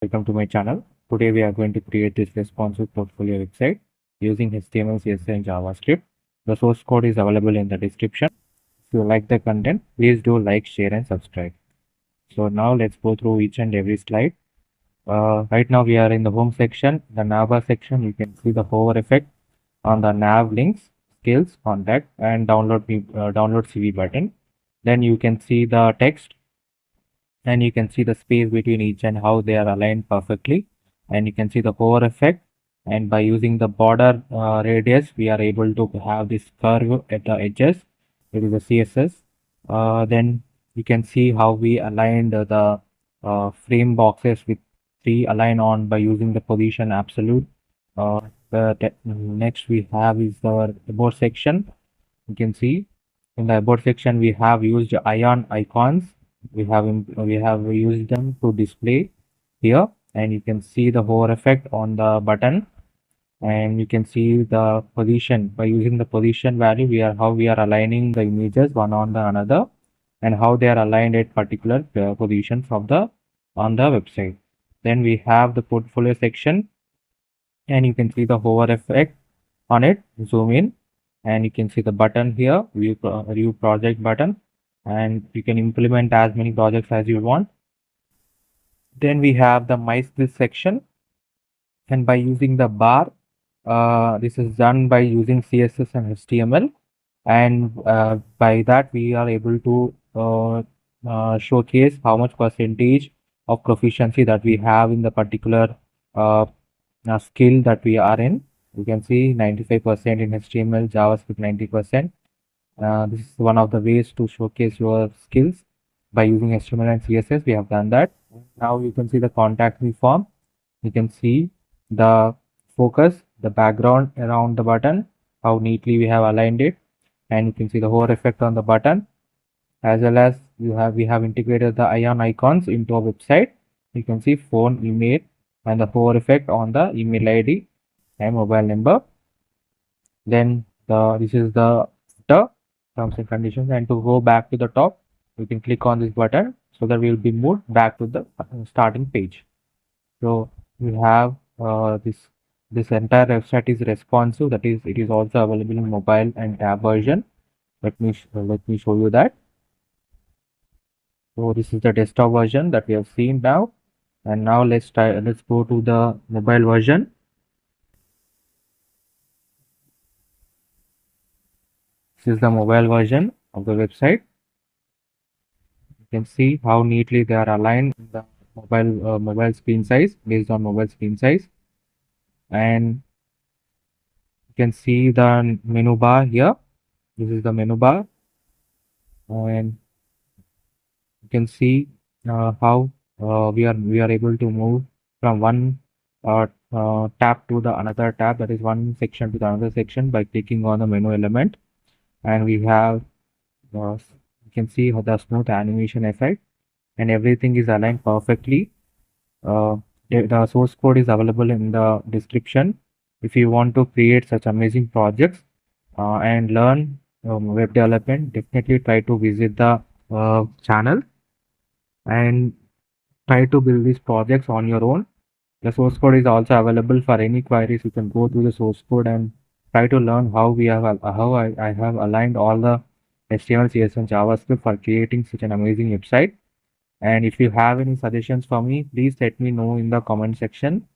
Welcome to my channel. Today we are going to create this responsive portfolio website using HTML, CSS and JavaScript. The source code is available in the description. If you like the content, please do like, share and subscribe. So now let's go through each and every slide. Right now we are in the home section, the navbar section. You can see the hover effect on the nav links, skills, contact and download CV button. Then you can see the text and you can see the space between each and how they are aligned perfectly, and you can see the hover effect, and by using the border radius we are able to have this curve at the edges. It is a CSS. Then you can see how we aligned the frame boxes with 3 align on by using the position absolute. The next we have is our about section. You can see in the about section we have used ion icons. We have used them to display here, and you can see the hover effect on the button, and you can see the position. By using the position value, we are aligning the images one on the another, and how they are aligned at particular positions of the on the website. Then we have the portfolio section, and you can see the hover effect on it. Zoom in and you can see the button here, view project button, and you can implement as many projects as you want. Then we have the my skills section, and by using the bar, this is done by using CSS and HTML, and by that we are able to showcase how much percentage of proficiency that we have in the particular skill that we are in. You can see 95% in HTML, JavaScript 90%. This is one of the ways to showcase your skills by using HTML and CSS. We have done that. Now you can see the contact me form. You can see the focus, the background around the button, how neatly we have aligned it, and you can see the hover effect on the button, as well as we have integrated the ion icons into our website. You can see phone, email, and the hover effect on the email ID and mobile number. Then this is the terms and conditions, and to go back to the top you can click on this button so that we will be moved back to the starting page. So we have this entire website is responsive, that is it is also available in mobile and tab version. Let me show you that. So this is the desktop version that we have seen now, and now let's go to the mobile version. This is the mobile version of the website. You can see how neatly they are aligned in the mobile screen size, based on mobile screen size, and you can see the menu bar here. This is the menu bar, and you can see how we are able to move from one tab to the another tab, that is one section to the another section, by clicking on the menu element. And we have you can see how the smooth animation effect, and everything is aligned perfectly. The source code is available in the description. If you want to create such amazing projects and learn web development, definitely try to visit the channel and try to build these projects on your own. The source code is also available for any queries. You can go through the source code and try to learn how I have aligned all the HTML, CSS and JavaScript for creating such an amazing website. And if you have any suggestions for me, please let me know in the comment section.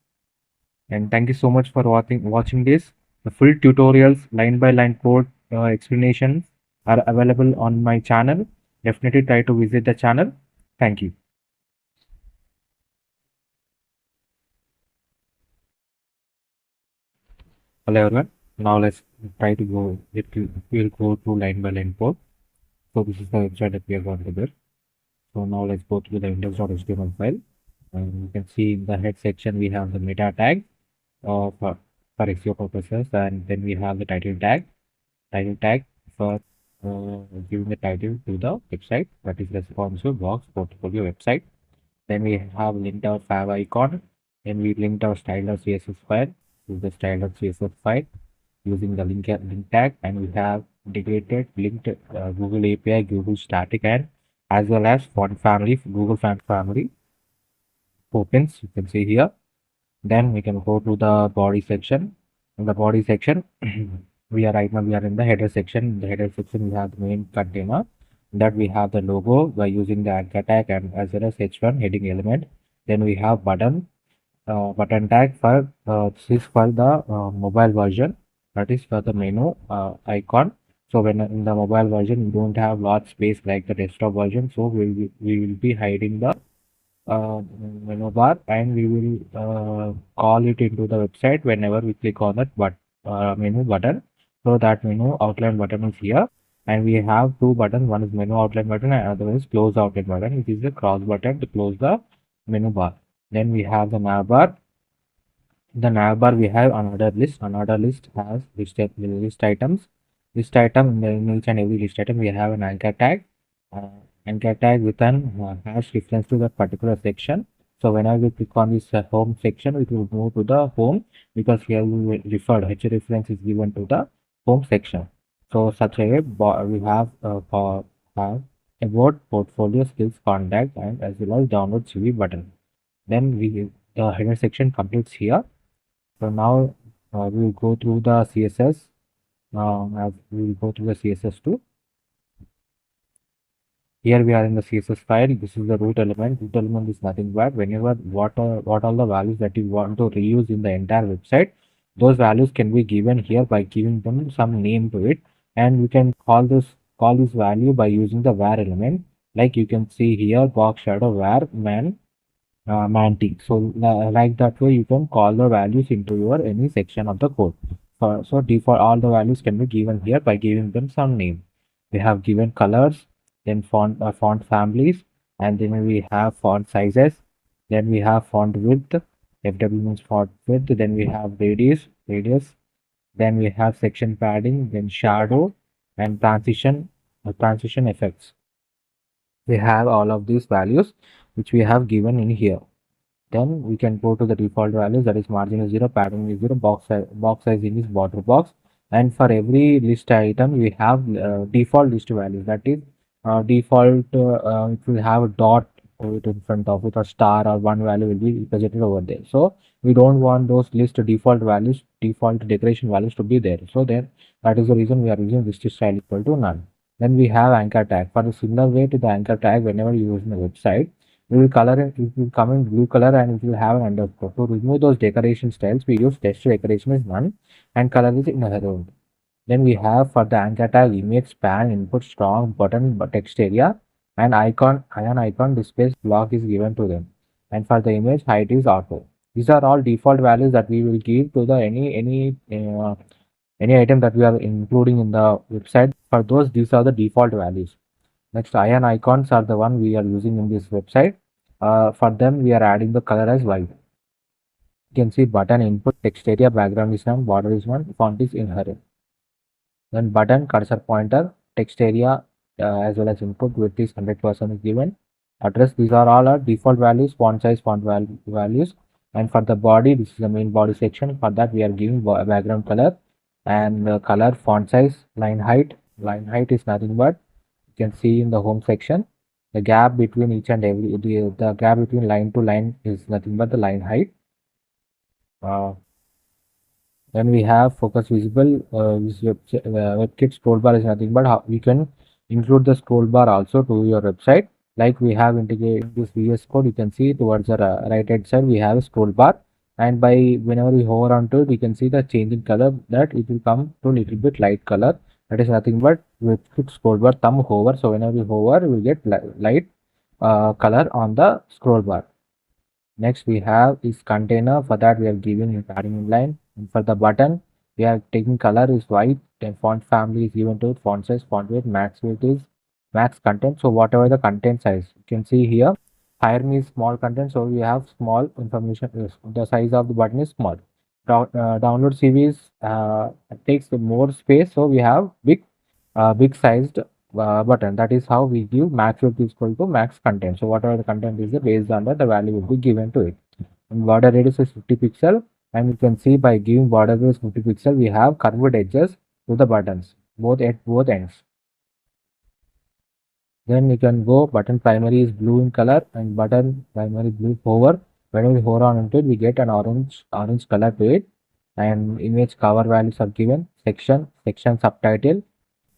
And thank you so much for watching this. The full tutorials, line by line code explanations are available on my channel. Definitely try to visit the channel. Thank you. Hello everyone. Now let's try to go. We'll go through line by line code. So this is the website that we are going to build. So now let's go through the index.html file. And you can see in the head section we have the meta tag for SEO purposes, and then we have the title tag for giving the title to the website, that is responsive box portfolio website. Then we have linked our fav icon, and we linked our style.css file to the style.css file using the link tag, and we have integrated linked Google API, Google static, and as well as font family, Google font family. opens, you can see here. Then we can go to the body section. In the body section, we are right now we are in the header section. In the header section, we have the main container. That we have the logo by using the anchor tag and as well as h1 heading element. Then we have button tag for this is for the mobile version. That is for the menu icon. So when in the mobile version, we don't have lot space like the desktop version. So we will be hiding the menu bar, and we will call it into the website whenever we click on that menu button. So that menu outline button is here, and we have two buttons. One is menu outline button and other is close outline button, which is the cross button to close the menu bar. Then we have the navbar. The navbar we have another list. Another list has list items. List item in each and every list item we have an anchor tag. Anchor tag with an hash reference to that particular section. So whenever we click on this home section, it will move to the home because here we will referred H reference is given to the home section. So such a way we have have about portfolio skills contact and as well as download CV button. Then the header section completes here. So now we will go through the CSS. As we will go through the CSS too. Here we are in the CSS file. This is the root element. Root element is nothing but whenever what all the values that you want to reuse in the entire website, those values can be given here by giving them some name to it, and we can call this value by using the var element. Like you can see here, box shadow var mantic. So like that way you can call the values into your any section of the code. So default all the values can be given here by giving them some name. We have given colors, then font families, and then we have font sizes, then we have font width. FW means font width. Then we have radius. Then we have section padding, then shadow and transition effects. We have all of these values which we have given in here. Then we can go to the default values, that is margin is 0, padding is 0, box size is border box, and for every list item we have default list values, that is default it will have a dot in front of it, or star or one value will be presented over there. So we don't want those list default values, default decoration values to be there. So then that is the reason we are using list style equal to none. Then we have anchor tag. For a similar way to the anchor tag, whenever you use in the website, we will color it, it will come in blue color and it will have an underscore. To remove those decoration styles, we use text decoration is none and color is inherent. Then we have for the anchor tag image span input strong button text area and iron icon displays block is given to them. And for the image height is auto. These are all default values that we will give to the any item that we are including in the website. For those, these are the default values. Next, iron icons are the one we are using in this website. For them, we are adding the color as white. You can see button input, text area, background is none, border is 1, font is inherent. Then button, cursor pointer, text area as well as input width is 100% is given. Address, these are all our default values, font size, values. And for the body, this is the main body section. For that, we are giving background color and color, font size, line height. Line height is nothing but you can see in the home section the gap between each and every the gap between line to line is nothing but the line height. Then we have focus visible. WebKit scroll bar is nothing but how we can include the scroll bar also to your website. Like we have integrated this VS Code, you can see towards the right hand side we have a scroll bar, and by whenever we hover onto it, we can see the change in color, that it will come to a little bit light color. That is nothing but WebKit scroll bar thumb hover. So whenever we hover, we will get light color on the scroll bar. Next we have is container. For that we are giving a padding inline, and for the button we are taking color is white, then font family is given to it, font size, font weight, max weight is max content. So whatever the content size, you can see here higher means small content, so we have small information, the size of the button is small. Download CVs takes more space, so we have big sized button. That is how we give max width is equal to max content. So whatever the content is, based on that the value will be given to it. And border radius is 50 pixel, and you can see by giving border radius 50 pixel we have curved edges to the buttons both at both ends. Then you can go button primary is blue in color and button primary blue hover. When we hover on into it, we get an orange color to it, and image cover values are given. Section subtitle.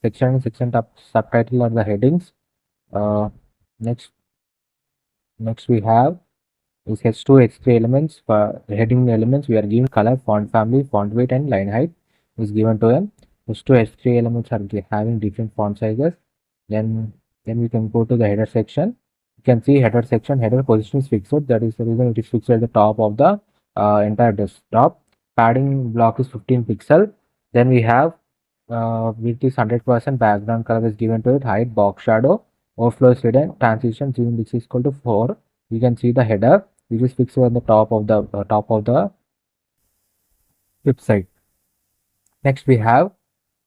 Section subtitle are the headings. Uh, next next we have is H2 H3 elements. For heading elements, we are given color, font family, font weight, and line height is given to them. H2 H3 elements are having different font sizes. Then we can go to the header section. You can see header section. Header position is fixed. That is the reason it is fixed at the top of the entire desktop. Padding block is 15 pixel. Then we have width is 100%. Background color is given to it. Height, box shadow, overflow is hidden. Transition zoom is equal to 4. You can see the header which is fixed on the top of the website. Next we have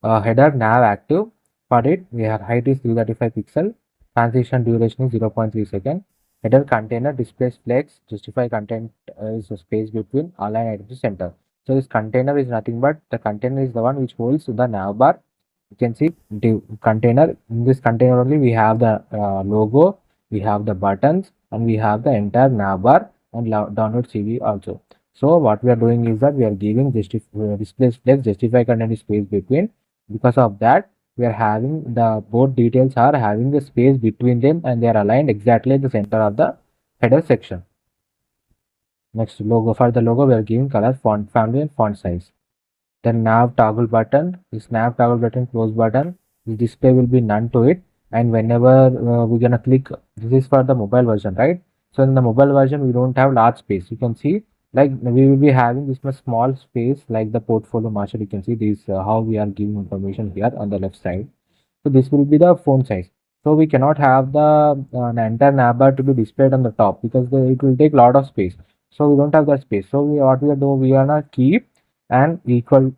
header nav active. For it, we have height is 335 pixel. Transition duration is 0.3 second. Header container displays flex. Justify content is a space between align item to center. So this container is nothing but the container is the one which holds the nav bar. You can see div container. In this container only we have the logo, we have the buttons, and we have the entire nav bar and download CV also. So what we are doing is that we are giving display flex, justify content space between. Because of that, we are having the both details are having the space between them, and they are aligned exactly at the center of the header section. Next, logo. For the logo, we are giving color, font family, and font size. Then nav toggle button, this nav toggle button close button, the display will be none to it, and whenever we're gonna click, this is for the mobile version, right? So in the mobile version we don't have large space. You can see like we will be having this much small space like the portfolio master. You can see this how we are giving information here on the left side. So this will be the font size. So we cannot have the entire navbar to be displayed on the top because it will take a lot of space. So we don't have that space. So what we are doing, we are not keep an equal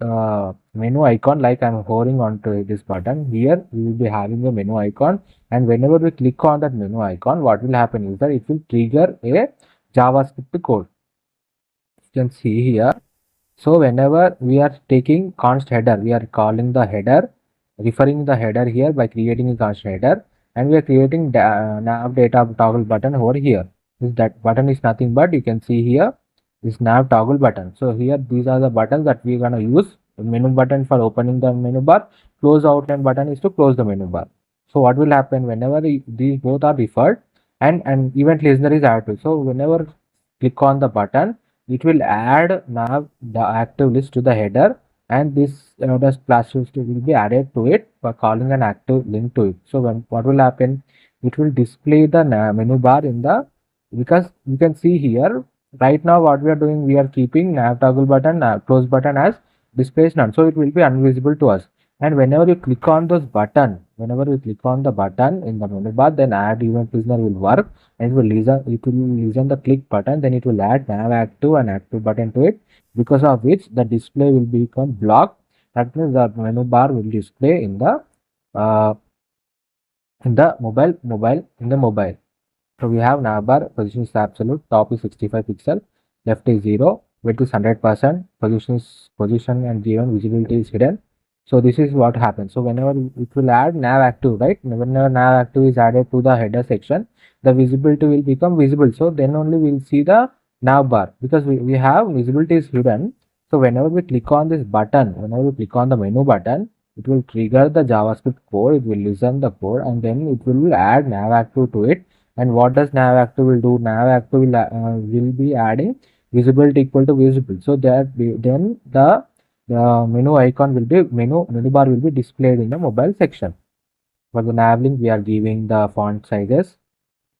menu icon like I'm hovering onto this button. Here we will be having a menu icon, and whenever we click on that menu icon, what will happen is that it will trigger a JavaScript code. You can see here. So whenever we are taking const header, we are calling the header, referring the header here by creating a const header, and we are creating nav data toggle button over here. That button is nothing but you can see here is nav toggle button. So here these are the buttons that we are gonna use. The menu button for opening the menu bar, close outline button is to close the menu bar. So what will happen whenever these both are referred and an event listener is added. So whenever click on the button, it will add nav the active list to the header, and this the splash list will be added to it by calling an active link to it. So what will happen, it will display the menu bar in the, because you can see here right now what we are doing, we are keeping nav toggle button, close button as displays none, so it will be invisible to us. And whenever you click on those button, whenever you click on the button in the menu bar, then add event listener will work, and it will listen the click button, then it will add nav active and active button to it, because of which the display will become blocked. That means the menu bar will display in the uh, mobile. So we have navbar, position is absolute, top is 65 pixel, left is 0, width is 100%, position and given visibility is hidden. So this is what happens. So whenever it will add nav active, right? Whenever nav active is added to the header section, the visibility will become visible. So then only we'll see the nav bar, because we have visibility is hidden. So whenever we click on this button, whenever we click on the menu button, it will trigger the JavaScript code, it will listen the code, and then it will add nav active to it. And what does nav active will do? Nav active will be adding visibility equal to visible. So that then the menu icon will be menu bar will be displayed in the mobile section. For the nav link, we are giving the font sizes.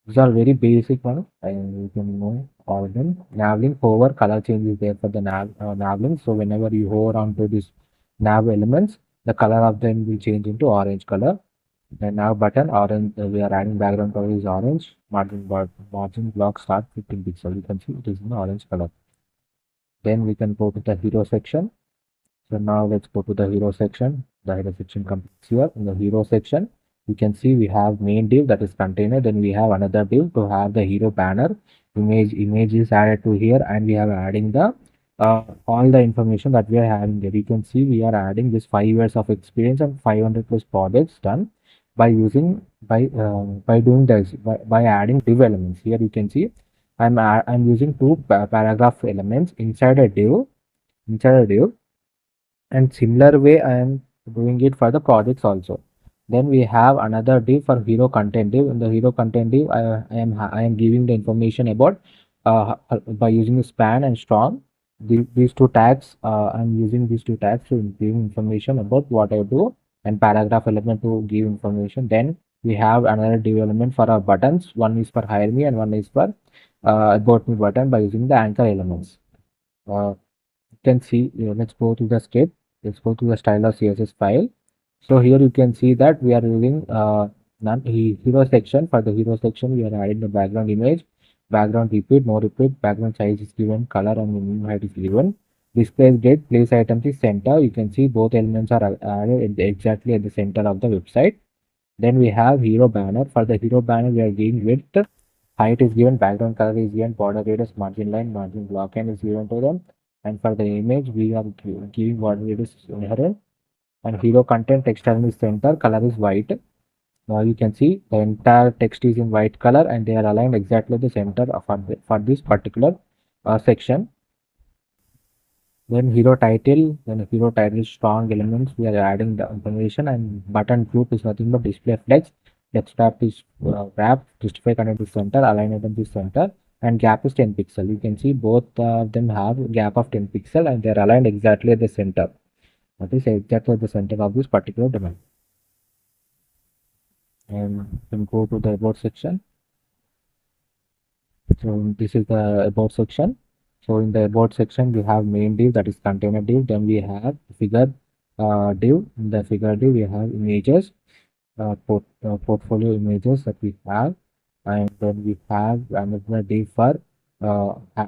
These are very basic one, and you can know all of them. Nav link hover color change is there for the nav link. So whenever you hover onto this nav elements, the color of them will change into orange color. The nav button orange, we are adding background color is orange. Margin block start 15 pixel. You can see it is in the orange color. Then we can go to the hero section. So now let's go to the hero section. The hero section completes here. In the hero section, you can see we have main div, that is container. Then we have another div to have the hero banner. Image is added to here, and we are adding the all the information that we are having there. You can see we are adding this 5 years of experience and 500 plus projects done by doing this by adding div elements. Here you can see I'm using two paragraph elements inside a div, and similar way I am doing it for the projects also. Then we have another div for hero content div. In the hero content div, I am giving the information about by using the span and strong. These two tags, I'm using these two tags to give information about what I do, and paragraph element to give information. Then we have another div element for our buttons. One is for hire me and one is for about me button by using the anchor elements. You can see, let's go to the script. Let's go to the style of CSS file. So here you can see that we are using hero section. For the hero section, we are adding the background image, background repeat, no repeat, background size is given, color and minimum height is given. Display date, place items is center. You can see both elements are added exactly at the center of the website. Then we have hero banner. For the hero banner, we are giving width, height is given, background color is given, border radius, margin line, margin block and is given to them. And for the image, we are giving border radius inherent, and hero content text element is center, color is white. Now you can see the entire text is in white color and they are aligned exactly the center for this particular section. Then hero title strong elements, we are adding the information, and button group is nothing but display flex, desktop is wrap, justify content is center, align item is center, and gap is 10 pixel. You can see both of them have gap of 10 pixel and they are aligned exactly at the center. That is exactly at the center of this particular domain. And then go to the about section. So this is the about section. So in the about section, we have main div, that is container div. Then we have figure div. In the figure div, we have images, portfolio images that we have, and then we have another div for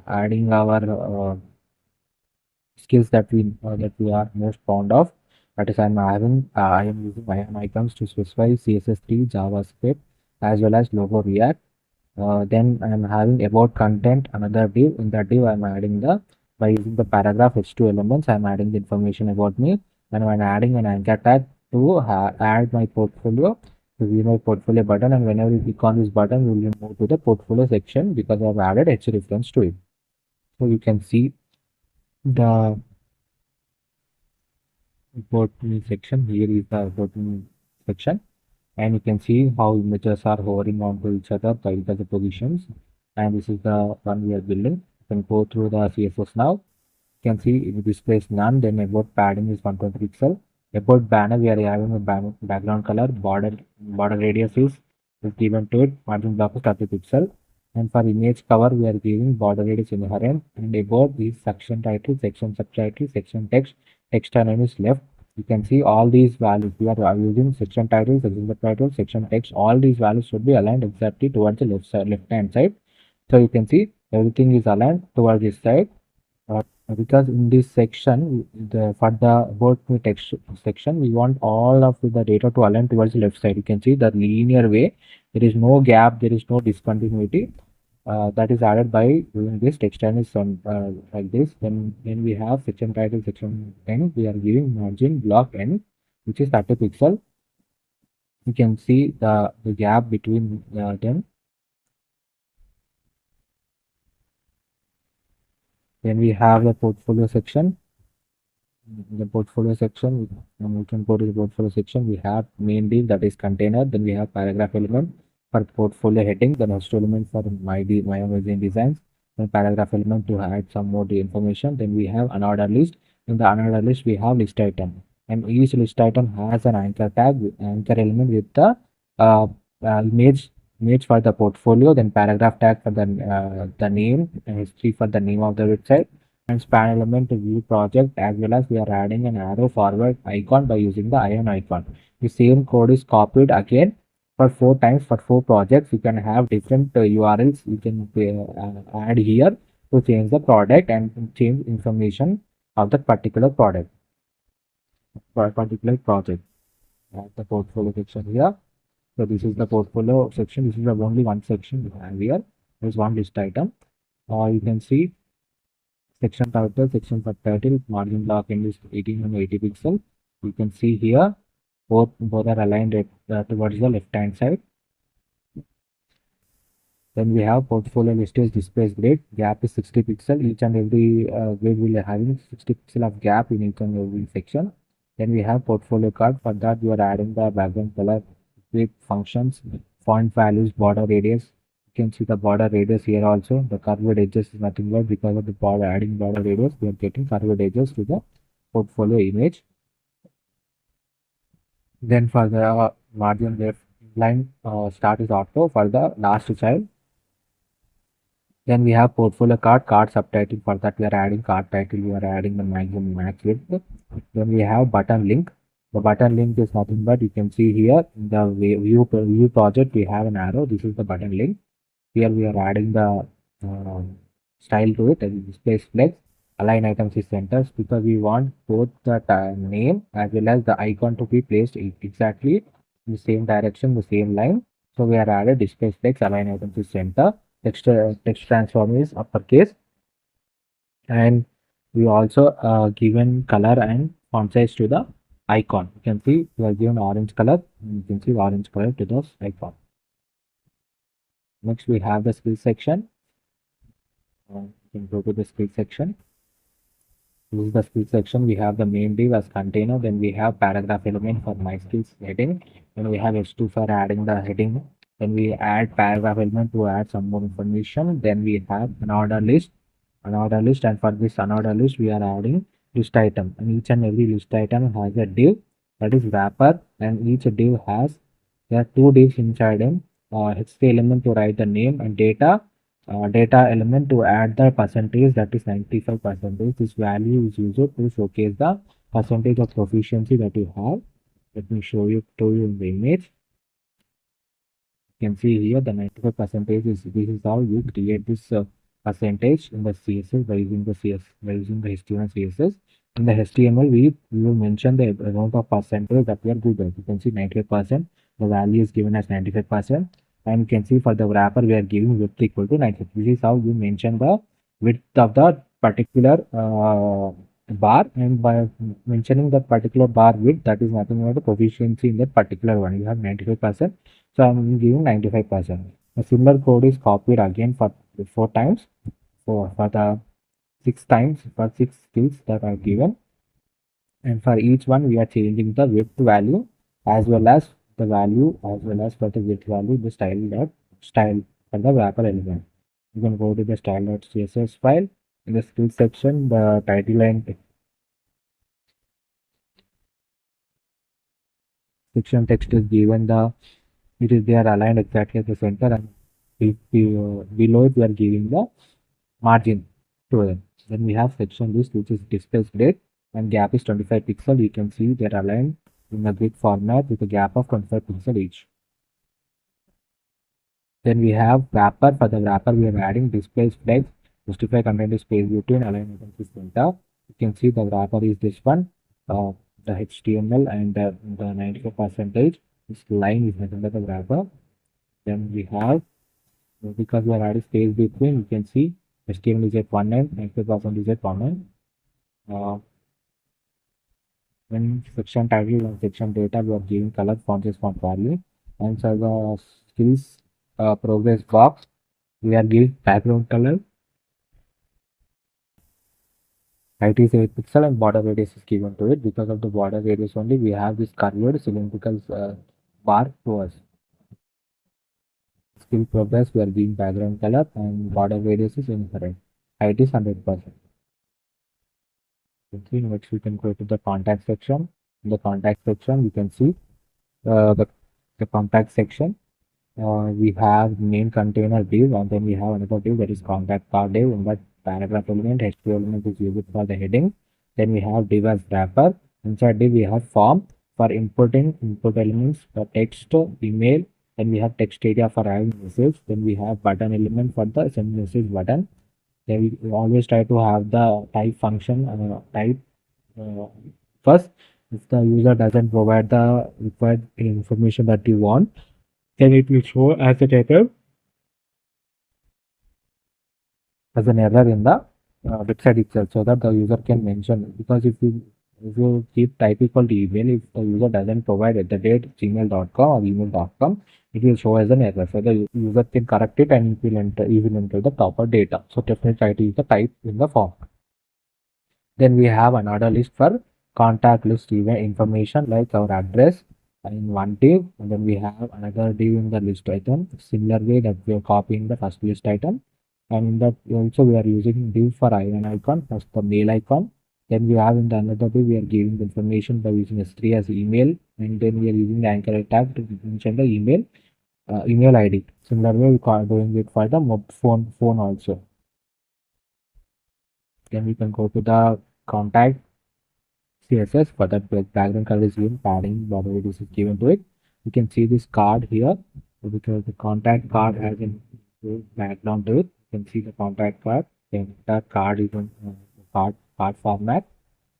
adding our skills that we are most fond of. That is, I am using ion icons to specify CSS3, JavaScript, as well as logo React. Then I am having about content, another div. In that div, I am adding by using the paragraph H2 elements, I am adding the information about me. And when adding an anchor tag to add my portfolio, to view my portfolio button, and whenever you click on this button, you will move to the portfolio section because I have added H reference to it. So you can see the about me section. Here is the about me section. And you can see how images are hovering onto each other by the positions, and this is the one we are building. You can go through the CSS now. You can see it displays none. Then about padding is 120 pixel. About banner, we are having a background color, border radius is given to it, margin block is 30 pixel. And for image cover, we are giving border radius inherent, and above is section title, section subtitle, section text name is left. You can see all these values. We are using section title, section subtitle, section text. All these values should be aligned exactly towards the left hand side. So you can see everything is aligned towards this side. Because in this section, for the about me text section, we want all of the data to align towards the left side. You can see the linear way. There is no gap. There is no discontinuity. That is added by doing this text and is like this. Then we have section title, section 10. We are giving margin block n, which is 30 pixel. You can see the gap between them. Then we have the portfolio section. The portfolio section, we can go to the portfolio section. We have main div, that is container. Then we have paragraph element for portfolio heading, then host element for my amazing designs, then paragraph element to add some more information. Then we have unordered list. In the unordered list, we have list item, and each list item has an anchor tag, anchor element with the uh, image for the portfolio, then paragraph tag for the name, and history for the name of the website, and span element to view project, as well as we are adding an arrow forward icon by using the iron icon. The same code is copied again for 4 times for 4 projects. You can have different URLs you can add here to change the product and change information of that particular product for a particular project. The portfolio section here. So this is the portfolio section. This is the only one section we have here. There's one list item. You can see section title, section subtitle, margin block in is 18 and 80 pixel. You can see here both are aligned towards the left hand side. Then we have portfolio list is displays grid. Gap is 60 pixel. Each and every grid will having 60 pixel of gap in each and every section. Then we have portfolio card. For that, we are adding the background color with functions, font values, border radius. You can see the border radius here also. The curved edges is nothing but because of the border adding border radius, we are getting curved edges to the portfolio image. Then for the margin left line start is auto for the last child. Then we have portfolio card subtitle. For that we are adding card title, we are adding the maximum max width. Then we have button link. The button link is nothing but you can see here in the view project we have an arrow. This is the button link. Here we are adding the style to it and displays flex. Align items is centers because we want both the name as well as the icon to be placed exactly in the same direction, the same line. So we are added display flex, align items is center, text transform is uppercase, and we also given color and font size to the icon. You can see we are given orange color. You can see orange color to the icon. Next we have the skill section. You can go to the skill section. This is the skill section. We have the main div as container. Then we have paragraph element for my skills heading. Then we have h2 for adding the heading. Then we add paragraph element to add some more information. Then we have an order list. And for this unordered list we are adding list item. And each and every list item has a div that is wrapper, and each div has there are two divs inside them. HT element to write the name and data element to add the percentage, that is 95%. This value is used to showcase the percentage of proficiency that you have. Let me show you to you in the image. You can see here the 95% is this is how you create this percentage in the CSS by using the HTML and CSS. In the HTML we will mention the amount of percentage that we are good at. You can see 95%. The value is given as 95%. And you can see for the wrapper we are giving width equal to 95. This is how you mention the width of the particular bar, and by mentioning that particular bar width, that is nothing but the proficiency in that particular one. You have 95%, so I'm giving 95%. A similar code is copied again for 4 times for the 6 times for 6 skills that are given, and for each one we are changing the width value as well as the value as well as for the width value the style for the wrapper element. You can go to the style.css file. In the skill section, the title and section text is given they are aligned exactly at the center, and below it we are giving the margin to them. Then we have section list which is displays grid, and gap is 25 pixel. You can see they are aligned in a grid format with a gap of 25 pixel each. Then we have wrapper. For the wrapper we are adding displays flex, justify content is space between, align items is center. You can see the wrapper is this one, the HTML and the 95%. This line is nothing but the wrapper. Then we have, because we are adding space between, you can see HTML is at 1 end, 95% is at 1 end. When section title and section data, we are giving color, font size, font value. And for the skills progress box, we are giving background color, height is 8 pixel, and border radius is given to it. Because of the border radius only, we have this curved cylindrical bar to us. Skill progress, we are giving background color, and border radius is incorrect. Height is 100%. Next we can go to the contact section. In the contact section, you can see the contact section. We have main container div, and then we have another div that is contact card div. In that paragraph element, HTML element is used for the heading. Then we have div as wrapper. Inside div we have form for inputting input elements for text, email. Then we have text area for adding message. Then we have button element for the send message button. Then we always try to have the type function type first. If the user doesn't provide the required information that you want, then it will show as a error, as an error in the website itself, so that the user can mention. Because if you If you keep type equal to email, if the user doesn't provide at the date gmail.com or email.com, it will show as an error. So the user can correct it and it will enter the proper data. So definitely try to use the type in the form. Then we have another list for contact list event information like our address in one div. And then we have another div in the list item. Similar way that we are copying the first list item. And in that also we are using div for an icon plus the mail icon. Then we have in the another div we are giving the information by using S3 as email. And then we are using the anchor tag to mention the email ID. Similar way we are doing it for the phone also. Then we can go to the contact CSS for that background color is given, padding, border radius is given to it. You can see this card here because the contact card has a background to it. You can see the contact card. Then that card is in card format,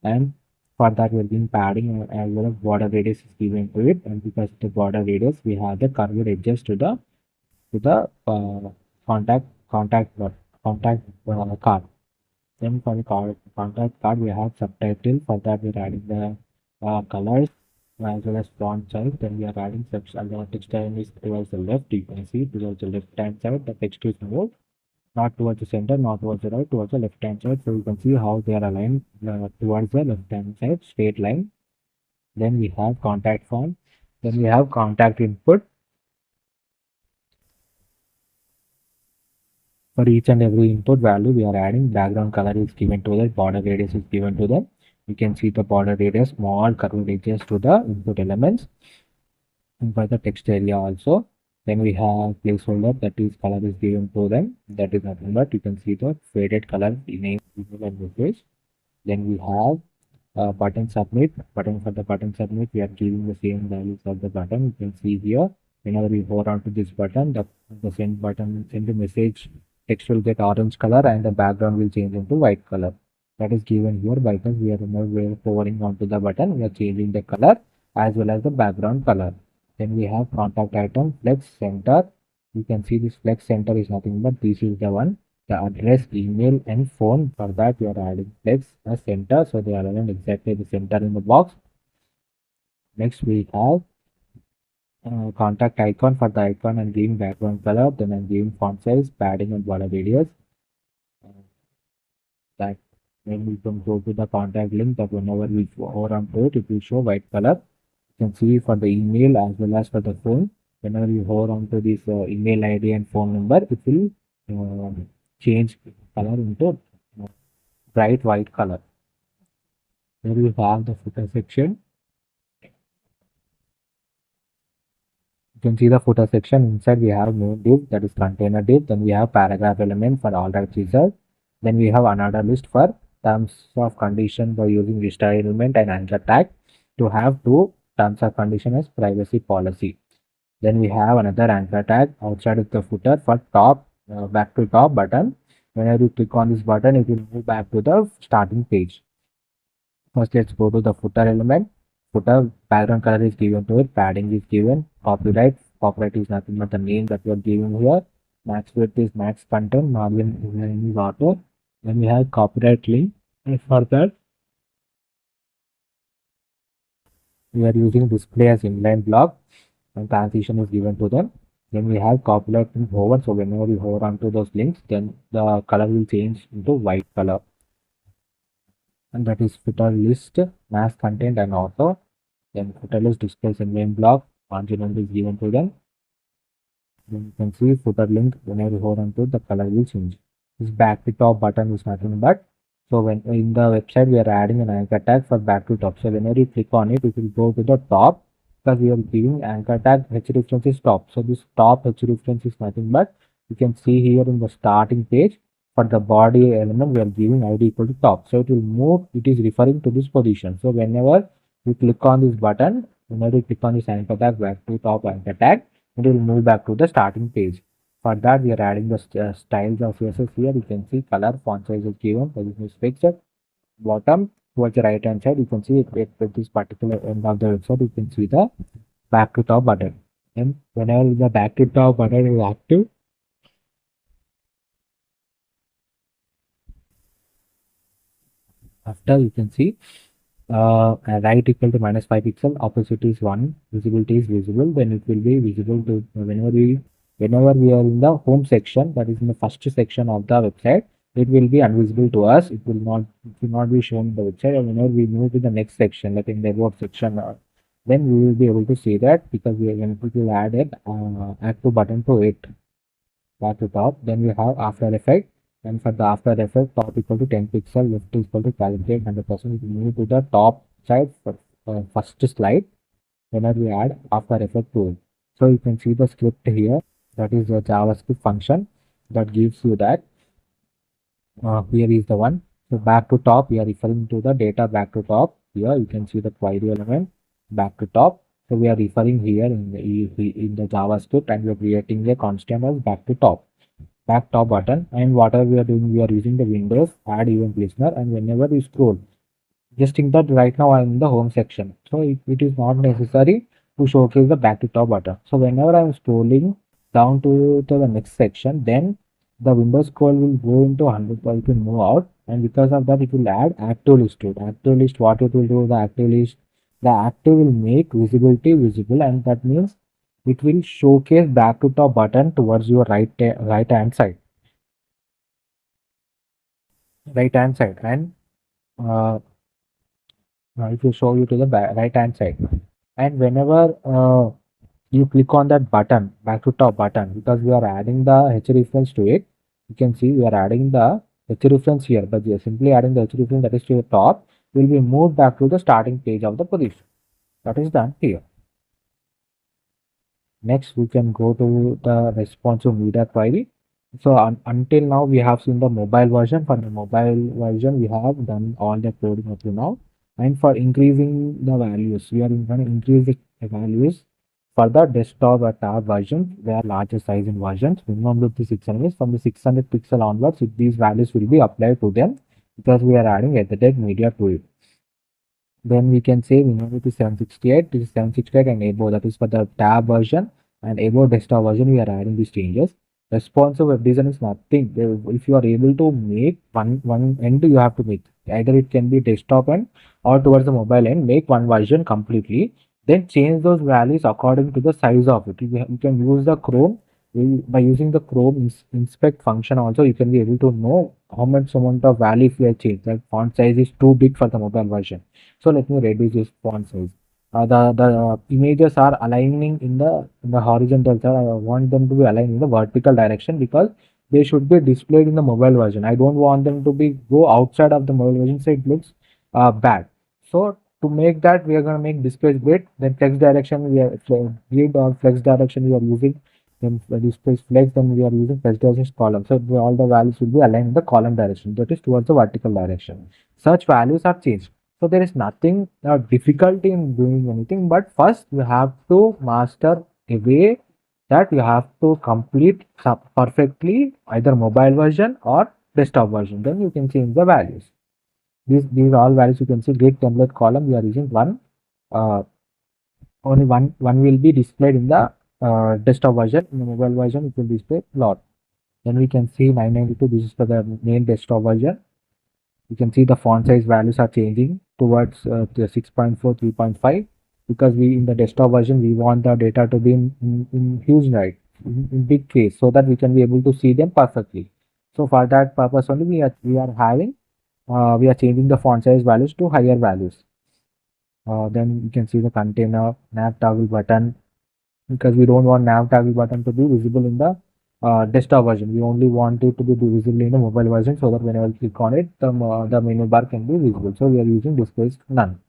and for that we're giving padding as well as border radius is given to it. And because the border radius, we have the curved edges to the contact card. Then for the contact card, we have subtitle. For that, we're adding the colors as well as font size. Then we are adding text. And the text time is towards the left. You can see towards the left hand side, the text is moved, not towards the center, not towards the right, towards the left hand side. So you can see how they are aligned towards the left hand side, straight line. Then we have contact font. Then we have contact input. For each and every input value, we are adding background color is given to that, border radius is given to them. You can see the border radius, small curved edges to the input elements. And for the text area also, then we have placeholder that is color is given to them. That is nothing but you can see the faded color name, email and message. Then we have button submit. Button for the button submit, we are giving the same values of the button. You can see here, whenever we hold on to this button, the send button, send the message text will get orange color and the background will change into white color. That is given here because we are hovering onto the button, we are changing the color as well as the background color. Then we have contact item flex center. You can see this flex center is nothing but this is the one, the address, email and phone. For that we are adding flex as center, so they are aligned exactly the center in the box. Next we have contact icon. For the icon and giving background color, then I'm giving font size, padding and border radius. That then we can go to the contact link that whenever we hover onto it, it will show white color. You can see for the email as well as for the phone, whenever you hover onto this email ID and phone number, it will change color into bright white color. Here we have the footer section. You can see the footer section. Inside we have main div, that is container div. Then we have paragraph element for all types result. Then we have another list for terms of condition by using list element and anchor tag to have two terms of condition as privacy policy. Then we have another anchor tag outside of the footer for top back to top button. Whenever you click on this button, it will move back to the starting page. First, let's go to the footer element. Footer background color is given to it, padding is given, copyright. Copyright is nothing but the name that we are giving here. Max width is max content, margin is auto. Then we have copyright link. And for that, we are using display as inline block and transition is given to them. Then we have copyright link hover. So whenever we hover onto those links, then the color will change into white color. And that is footer list, mass content and auto. Then footer list displays inline block, margin is given to them. Then you can see footer link, whenever you hold onto the color will change. This back to top button is nothing but, so when in the website we are adding an anchor tag for back to top. So whenever you click on it, it will go to the top because we are giving anchor tag h reference is top. So this top h reference is nothing but, you can see here in the starting page for the body element we are giving id equal to top. So it will move, it is referring to this position. So whenever you click on this button, whenever you click on this anchor tag back to top anchor tag, it will move back to the starting page. For that, we are adding the styles of CSS here. You can see color, font size is given, position is fixed. Bottom towards the right hand side, you can see it with this particular end of the website, you can see the back to top button. And whenever the back to top button is active, after you can see right equal to minus 5 pixel, opacity is 1, visibility is visible, then it will be visible to whenever we are in the home section, that is in the first section of the website, it will be invisible to us. It will not be shown in the website. And whenever we move to the next section, like in the about section, then we will be able to see that, because we will add an active button to it, back to top. Then we have After Effect, and for the After Effect, top equal to 10 pixel, left is equal to calculate 100%. We move to the top side for first slide whenever we add After Effect tool. So you can see the script here, that is the JavaScript function that gives you that. Here is the one. So back to top, we are referring to the data back to top. Here you can see the query element back to top. So we are referring here in the JavaScript, and we are creating a constant as back to top, back top button. And whatever we are doing, we are using the Windows add event listener, and whenever you scroll, just think that right now I'm in the home section, so it is not necessary to showcase the back to top button. So whenever I'm scrolling down to the next section, then the Windows scroll will go into 100, it will move out, and because of that it will add active list to it. Active list, what it will do, the active will make visibility visible, and that means it will showcase back to top button towards your right hand side, and uh, it will show you to the right hand side. And whenever you click on that button, back to top button, because we are adding the h reference to it, you can see we are adding the h reference here, but we are simply adding the h reference, that is to the top, will be moved back to the starting page of the position. That is done here. Next, we can go to the responsive media query. So until now, we have seen the mobile version. For the mobile version, we have done all the coding up to now. And for increasing the values, we are going to increase the values for the desktop or tab version, where larger size in versions, minimum width is 600. From the 600 pixel onwards, these values will be applied to them, because we are adding edited media to it. Then we can say we know it is 768, this is 768 and above, that is for the tab version, and above desktop version we are adding these changes. Responsive web design is nothing. If you are able to make one end, you have to make either it can be desktop end or towards the mobile end, make one version completely, then change those values according to the size of it. You can use the Chrome, by using the Chrome inspect function also, you can be able to know how much amount of value if you have changed. Like font size is too big for the mobile version, so let me reduce this font size. The images are aligning in the horizontal side. I want them to be aligned in the vertical direction, because they should be displayed in the mobile version. I don't want them to be go outside of the mobile version, so it looks bad. So to make that, we are going to make display grid. Then flex direction, we are grid or flex direction we are using. Then display flex, then we are using flex direction column. So all the values will be aligned in the column direction, that is towards the vertical direction. Such values are changed. So there is nothing difficulty in doing anything, but first you have to master a way that you have to complete perfectly either mobile version or desktop version. Then you can change the values. These all values you can see. Grid template column, we are using one. Only one will be displayed in the desktop version. In the mobile version, it will display lot. Then we can see 992. This is for the main desktop version. You can see the font size values are changing towards the 6.4, 3.5, because we in the desktop version we want the data to be in huge, right, in big case, so that we can be able to see them perfectly. So for that purpose only we are changing the font size values to higher values. Then you can see the container nav toggle button, because we don't want nav toggle button to be visible in the desktop version. We only want it to be visible in the mobile version, so that whenever we click on it, the menu bar can be visible. So we are using displays none.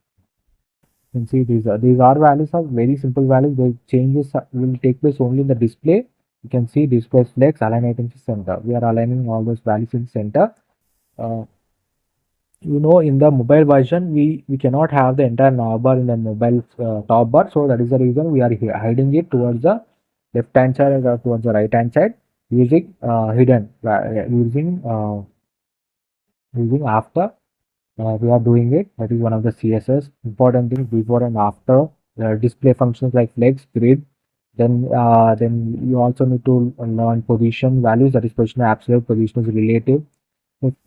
You can see these are values are very simple values. The changes will take place only in the display. You can see display flex, align items to center. We are aligning all those values in center. In the mobile version, we cannot have the entire navbar in the mobile top bar. So that is the reason we are hiding it towards the left hand side or towards the right hand side, using hidden, using after. We are doing it. That is one of the CSS important things before and after. Display functions like flex, grid. Then you also need to learn position values. That is position absolute, position is relative.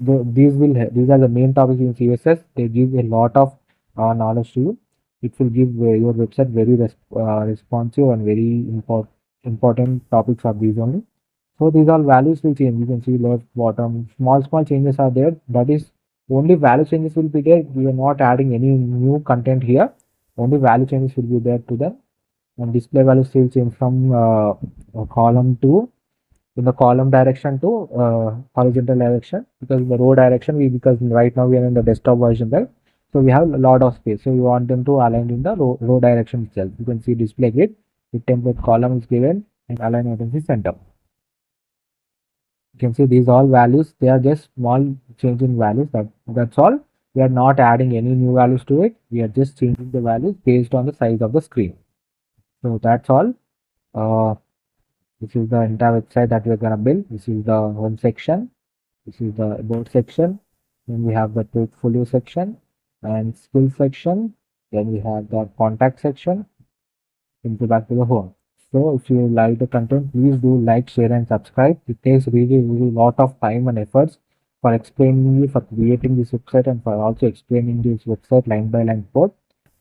These are the main topics in CSS. They give a lot of knowledge to you. It will give your website very responsive and very important topics are these only. So these all values will change. You can see left, bottom, small changes are there. That is only value changes will be there. We are not adding any new content here. Only value changes will be there to them. And display values will change from column to in the column direction to horizontal direction, because the row direction because right now we are in the desktop version, right? So we have a lot of space, so we want them to align in the row direction itself. You can see display grid with template column is given and align items is center. You can see these all values, they are just small change in values. That's all. We are not adding any new values to it. We are just changing the values based on the size of the screen. So that's all. This is the entire website that we're gonna build. This is the home section. This is the about section. Then we have the portfolio section and skill section. Then we have the contact section. Then go back to the home. So if you like the content, please do like, share, and subscribe. It takes really lot of time and efforts for explaining you, for creating this website, and for also explaining this website line by line code.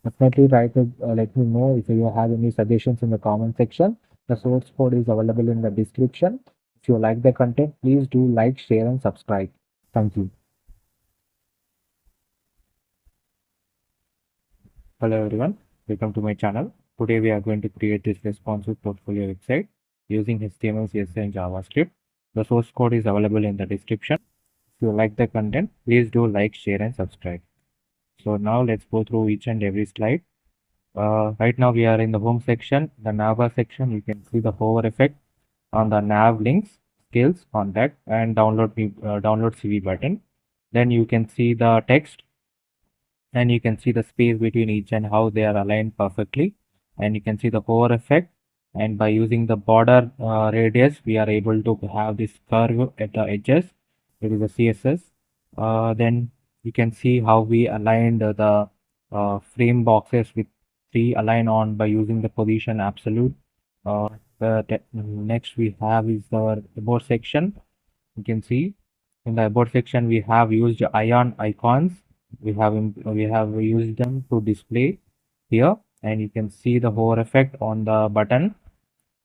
Definitely try to let me know if you have any suggestions in the comment section. The source code is available in the description. If you like the content, please do like, share, and subscribe. Thank you. Hello everyone, welcome to my channel. Today we are going to create this responsive portfolio website using HTML, CSS, and JavaScript. The source code is available in the description. If you like the content, please do like, share, and subscribe. So now let's go through each and every slide. Right now we are in the home section, the navbar section. You can see the hover effect on the nav links, skills, contact, and download CV button. Then you can see the text, and you can see the space between each and how they are aligned perfectly. And you can see the hover effect. And by using the border radius, we are able to have this curve at the edges. It is a CSS. Then you can see how we aligned the frame boxes with 3 align on by using the position absolute. Next we have is our about section. You can see in the about section we have used ion icons. We have used them to display here, and you can see the hover effect on the button,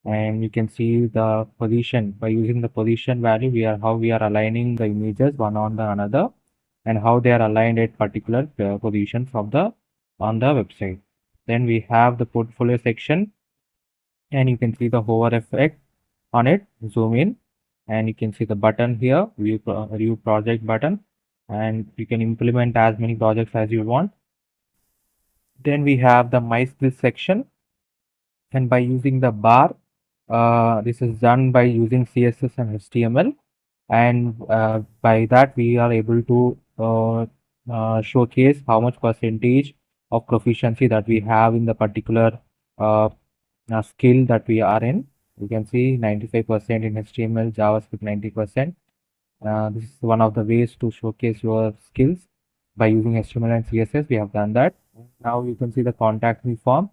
and you can see the position. By using the position value, how we are aligning the images one on the another, and how they are aligned at particular positions of the on the website. Then we have the portfolio section, and you can see the hover effect on it. Zoom in, and you can see the button here, view project button, and you can implement as many projects as you want. Then we have the my skills section, and by using the bar, this is done by using CSS and HTML, and by that we are able to showcase how much percentage of proficiency that we have in the particular skill that we are in. You can see 95% in HTML, JavaScript 90%. This is one of the ways to showcase your skills by using HTML and CSS. We have done that. Now you can see the contact me form.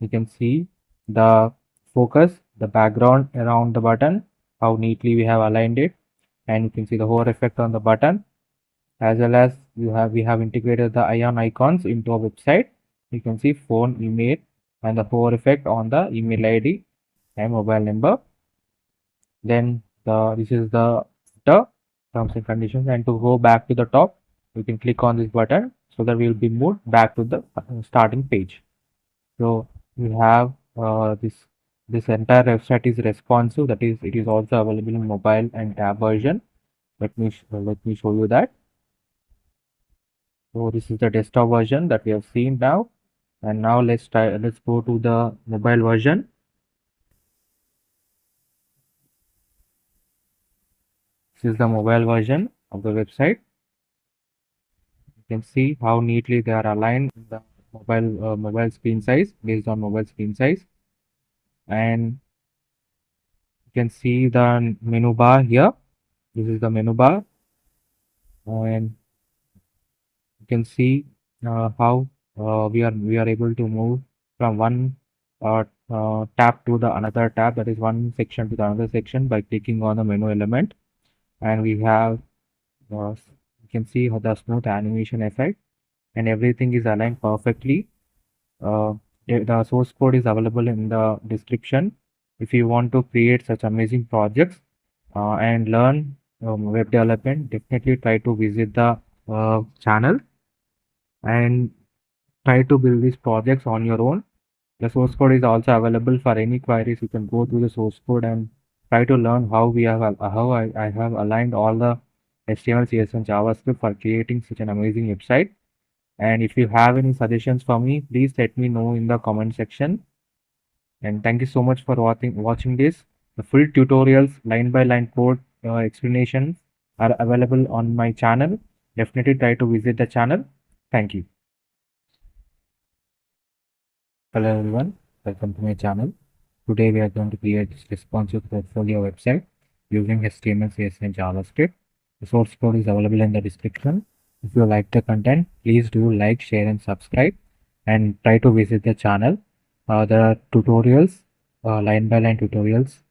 You can see the focus, the background around the button, how neatly we have aligned it, and you can see the hover effect on the button, as well as we have integrated the ion icons into our website. You can see phone, email, and the hover effect on the email ID and mobile number. Then this is the terms and conditions, and to go back to the top, you can click on this button so that we will be moved back to the starting page. So we have this entire website is responsive, that is it is also available in mobile and tab version. Let me show you that. So this is the desktop version that we have seen now, and now let's go to the mobile version. This is the mobile version of the website. You can see how neatly they are aligned in the mobile screen size, based on mobile screen size. And you can see the menu bar here. This is the menu bar, and you can see how we are able to move from one tab to the another tab, that is one section to the another section, by clicking on the menu element. And we have you can see how the smooth animation effect. and everything is aligned perfectly. The source code is available in the description. If you want to create such amazing projects and learn web development, definitely try to visit the channel and try to build these projects on your own. The source code is also available for any queries. You can go through the source code and try to learn how I have aligned all the HTML, CSS, and JavaScript for creating such an amazing website. And if you have any suggestions for me, please let me know in the comment section. And thank you so much for watching this. The full tutorials, line by line code explanations are available on my channel. Definitely try to visit the channel. Thank you. Hello everyone, welcome to my channel. Today we are going to create this responsive portfolio website using HTML, CSS and JavaScript. The source code is available in the description. If you like the content, please do like, share and subscribe and try to visit the channel. There are tutorials, line by line tutorials.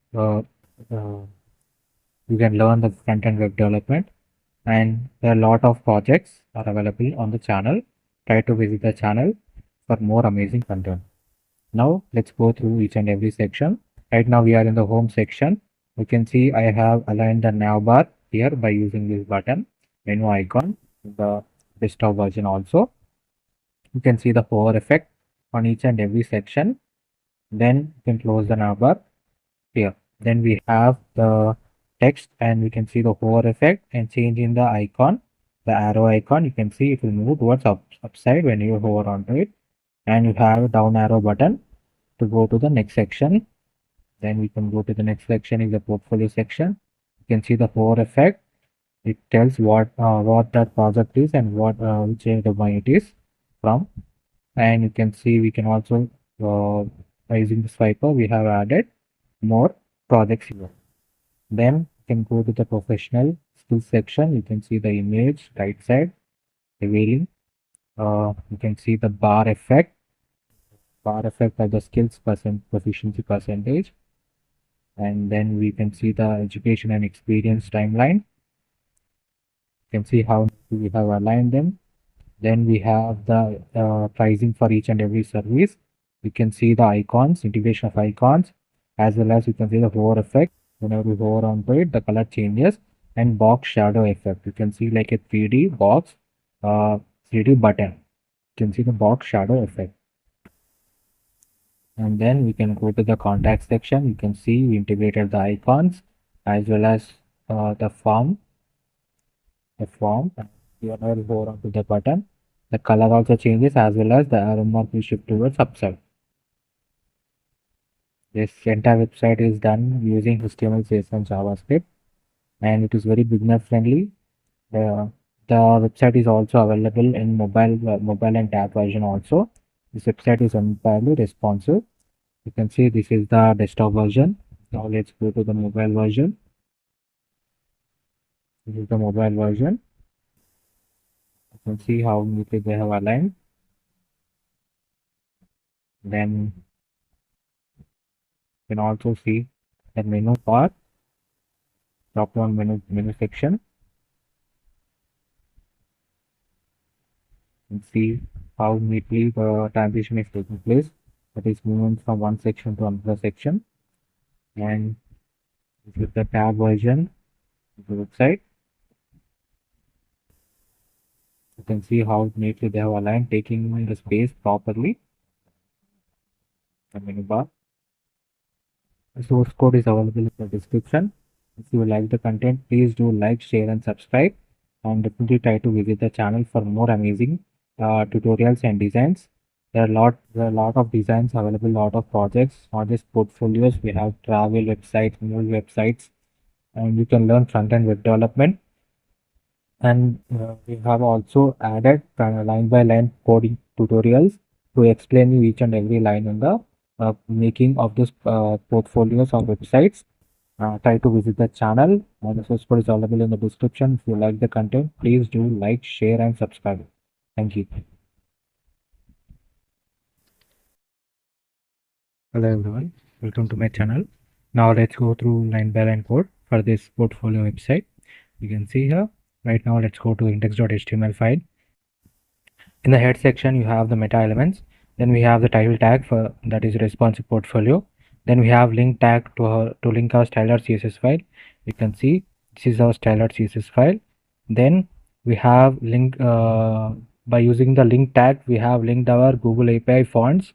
You can learn the front-end web development, and there are a lot of projects are available on the channel. Try to visit the channel for more amazing content. Now let's go through each and every section. Right now we are in the home section. You can see I have aligned the nav bar here by using this button, menu icon, the desktop version also. You can see the hover effect on each and every section. Then you can close the nav bar here. Then we have the text and we can see the hover effect and change in the icon, the arrow icon. You can see it will move towards upside when you hover onto it. And you have a down arrow button to go to the next section. Then we can go to the next section is the portfolio section. You can see the hover effect. It tells what that project is and what which domain it is from. And you can see we can also by using the swiper we have added more projects here. Then you can go to the professional skills section. You can see the image right side revealing. You can see the bar effect of the skills proficiency percentage, and then we can see the education and experience timeline. You can see how we have aligned them. Then we have the pricing for each and every service. We can see the icons, integration of icons, as well as you can see the hover effect. Whenever we hover onto it, the color changes, and box shadow effect. You can see like a 3D box, 3D button. You can see the box shadow effect. And then we can go to the contact section. You can see we integrated the icons as well as the form. Whenever we hover onto the button, the color also changes as well as the arrow mark will shift towards upside. This entire website is done using HTML, CSS and JavaScript, and it is very beginner friendly. The website is also available in mobile and tab version also. This website is entirely responsive. You can see this is the desktop version. Now let's go to the mobile version. This is the mobile version. You can see how neatly they have aligned. Then you can also see the menu bar, drop down menu section. And see how neatly the transition is taking place. That is moving from one section to another section. And this is the tab version of the website. You can see how neatly they have aligned, taking the space properly. The menu bar. The source code is available in the description. If you like the content, please do like, share, and subscribe. And definitely try to visit the channel for more amazing tutorials and designs. There are a lot of designs available, lot of projects, not just portfolios. We have travel websites, movie websites, and you can learn front-end web development. And we have also added line by line coding tutorials to explain you each and every line in the making of this portfolios or websites. Try to visit the channel. The source code is available in the description. If you like the content, please do like, share, and subscribe. Thank you. Hello everyone, welcome to my channel. Now let's go through line by line code for this portfolio website. You can see here. Right now, let's go to index.html file. In the head section, you have the meta elements. Then we have the title tag for that is responsive portfolio. Then we have link tag to link our style.css file. You can see this is our style.css file. Then we have link by using the link tag, we have linked our Google API fonts,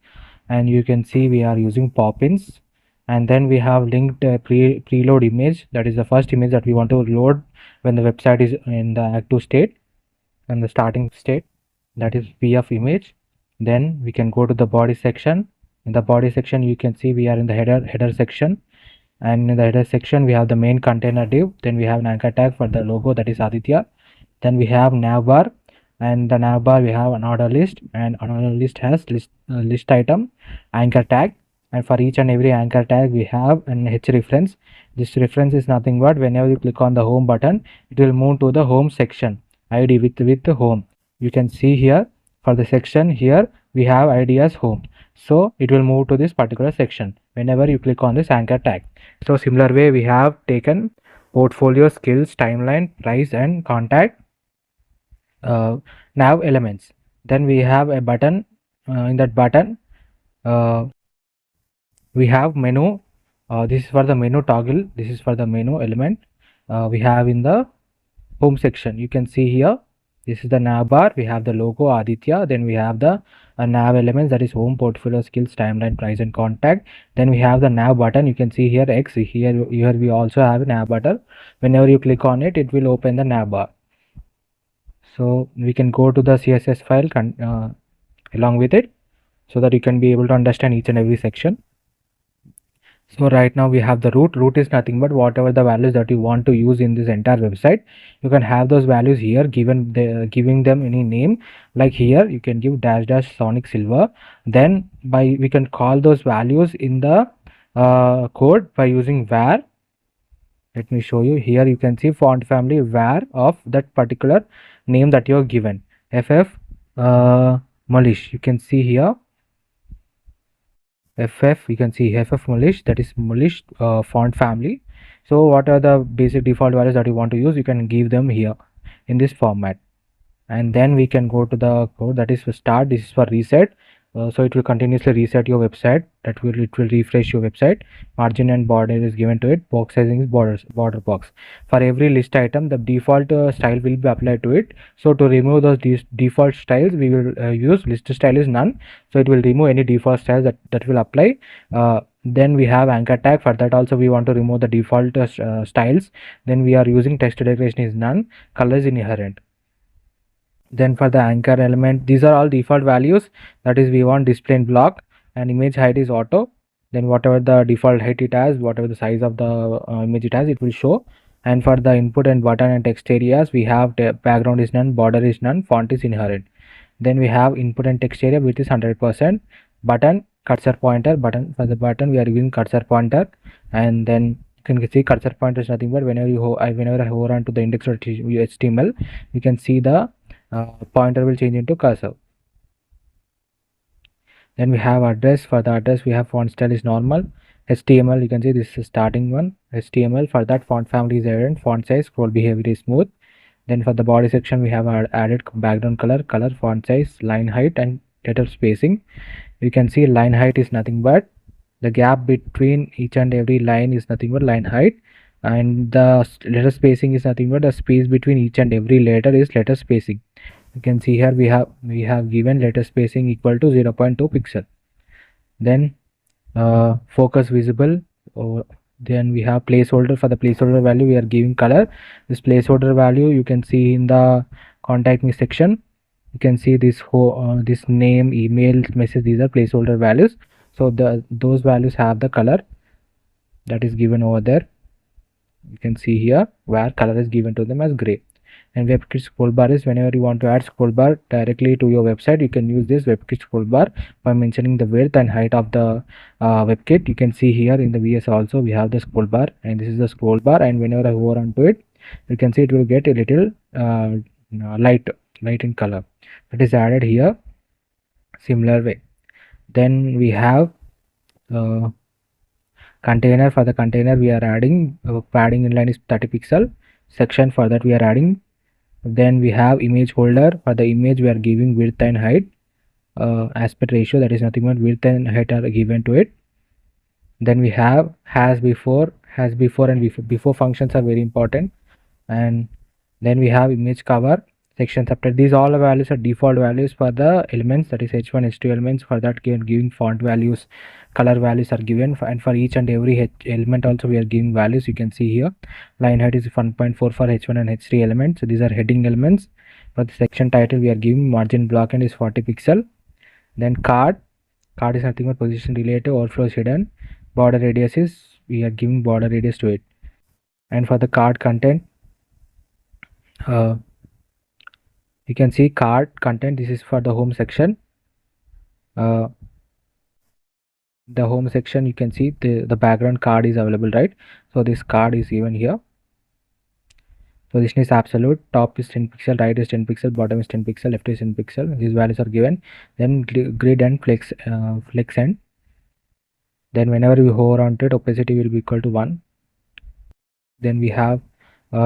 and you can see we are using pop-ins. And then we have linked preload image, that is the first image that we want to load when the website is in the active state and the starting state, that is pf image. Then we can go to the body section. In the body section, you can see we are in the header section, and in the header section we have the main container div. Then we have an anchor tag for the logo, that is Aditya. Then we have navbar, and the navbar we have an order list, and order list has list item anchor tag, and for each and every anchor tag we have an h reference. This reference is nothing but whenever you click on the home button, it will move to the home section id with home. You can see here for the section here we have id as home, so it will move to this particular section whenever you click on this anchor tag. So similar way we have taken portfolio, skills, timeline, price, and contact nav elements. Then we have a button. In that button we have menu. This is for the menu toggle, this is for the menu element. We have in the home section, you can see here this is the nav bar, we have the logo Aditya. Then we have the nav elements, that is home, portfolio, skills, timeline, price, and contact. Then we have the nav button, you can see here X. Here we also have a nav button. Whenever you click on it, it will open the nav bar. So we can go to the CSS file along with it, so that you can be able to understand each and every section. So right now we have the root. Root is nothing but whatever the values that you want to use in this entire website. You can have those values here, giving them any name. Like here you can give dash sonic silver. Then we can call those values in the code by using var. Let me show you. Here you can see font family var of that particular name that you have given. ff Malish, you can see here ff, you can see ff Malish, that is Malish font family. So what are the basic default values that you want to use, you can give them here in this format. And then we can go to the code, that is for start, this is for reset. So it will continuously reset your website, it will refresh your website. Margin and border is given to it. Box sizing is border box. For every list item, the default style will be applied to it. So to remove those default styles, we will use list style is none, so it will remove any default styles that will apply. Then we have anchor tag. For that also we want to remove the default styles. Then we are using text decoration is none, color is inherent. Then for the anchor element, these are all default values, that is we want display in block, and image height is auto. Then whatever the default height it has, whatever the size of the image it has, it will show. And for the input and button and text areas, we have the background is none, border is none, font is inherent. Then we have input and text area, which is 100%. Button, cursor pointer, button, for the button we are using cursor pointer. And then you can see cursor pointer is nothing but whenever I hover onto the index.html, you can see the pointer will change into cursor. Then we have address. For the address we have font style is normal. HTML, you can see this is starting one. HTML, for that font family is added. Font size, scroll behavior is smooth. Then for the body section we have added background color, font size, line height, and letter spacing. You can see line height is nothing but the gap between each and every line is nothing but line height, and the letter spacing is nothing but the space between each and every letter is letter spacing. You can see here we have given letter spacing equal to 0.2 pixel. Then focus visible. Then we have placeholder. For the placeholder value we are giving color. This placeholder value you can see in the contact me section. You can see this this name, email, message, these are placeholder values. So those values have the color that is given over there. You can see here where color is given to them as gray. And WebKit scroll bar is whenever you want to add scroll bar directly to your website, you can use this WebKit scroll bar by mentioning the width and height of the WebKit. You can see here in the VS also we have the scroll bar, and this is the scroll bar, and whenever I hover onto it, you can see it will get a little light in color. It is added here similar way. Then we have container. For the container we are adding padding inline is 30 pixel. Section, for that we are adding Then we have image holder. For the image we are giving width and height, aspect ratio, that is nothing but width and height are given to it. Then we have has before and before functions are very important. And then we have image cover, section subtype. These all values are default values for the elements, that is h1 h2 elements. For that, giving font values, color values are given, and for each and every element also we are giving values. You can see here line height is 1.4 for h1 and h3 elements. So these are heading elements. For the section title we are giving margin block and is 40 pixel. Then card is nothing but position relative, overflow is hidden. Border radius is, we are giving border radius to it. And for the card content, uh, you can see card content. This is for the home section. The home section, you can see the background card is available, right? So this card is given here. Position is absolute, top is 10 pixel, right is 10 pixel, bottom is 10 pixel, left is 10 pixel. These values are given. Then grid and flex end. Then whenever we hover onto it, opacity will be equal to 1. Then we have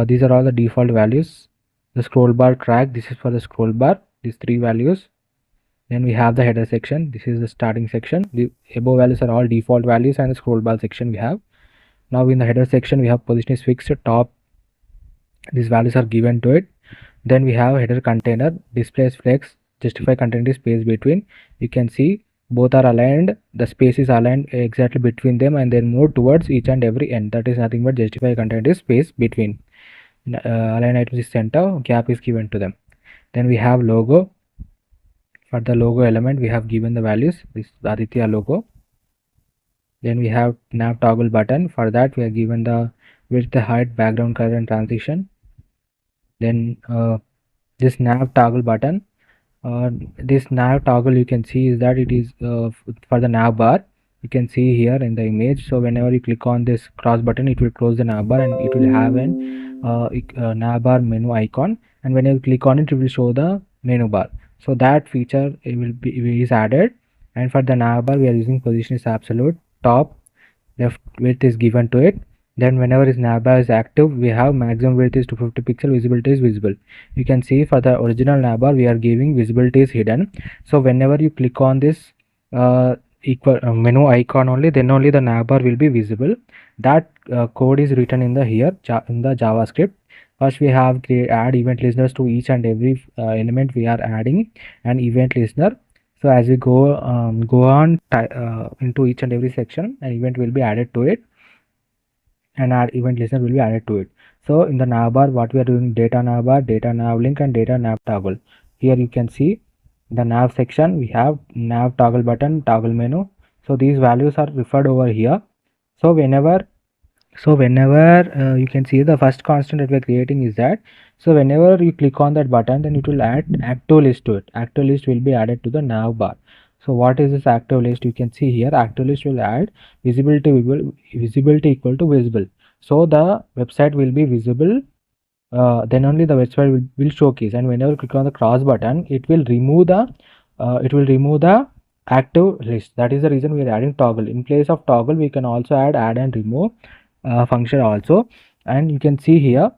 these are all the default values. The scroll bar track, this is for the scroll bar, these 3 values. Then we have the header section. This is the starting section. The above values are all default values, and the scroll bar section we have. Now in the header section we have position is fixed, top, these values are given to it. Then we have header container, display is flex, justify content is space between. You can see both are aligned, the space is aligned exactly between them, and then move towards each and every end. That is nothing but justify content is space between. Align items is center, gap is given to them. Then we have logo. For the logo element we have given the values. This is Aditya logo. Then we have nav toggle button. For that we are given the width, height, background color and transition. Then this nav toggle button, this nav toggle, you can see is that it is for the nav bar. You can see here in the image. So whenever you click on this cross button, it will close the nav bar and it will have an nav bar menu icon, and when you click on it, it will show the menu bar. So that feature is added. And for the nav bar we are using position is absolute, top, left width is given to it. Then whenever is navbar is active, we have maximum width is 250 pixel, visibility is visible. You can see for the original navbar we are giving visibility is hidden. So whenever you click on this menu icon only, then only the navbar will be visible. That code is written in the here in the JavaScript. First we have add event listeners to each and every element. We are adding an event listener. So as we go on into each and every section, an event will be added to it, and our event listener will be added to it. So in the navbar, what we are doing, data navbar, data nav link and data nav toggle. Here you can see the nav section, we have nav toggle button, toggle menu. So these values are referred over here. So whenever you can see the first constant that we are creating is that, so whenever you click on that button, then it will add active list to it. Active list will be added to the nav bar. So what is this active list? You can see here active list will add visibility equal to visible. So the website will be visible, then only the website will showcase. And whenever you click on the cross button, it will remove the active list. That is the reason we are adding toggle. In place of toggle we can also add and remove function also. And you can see here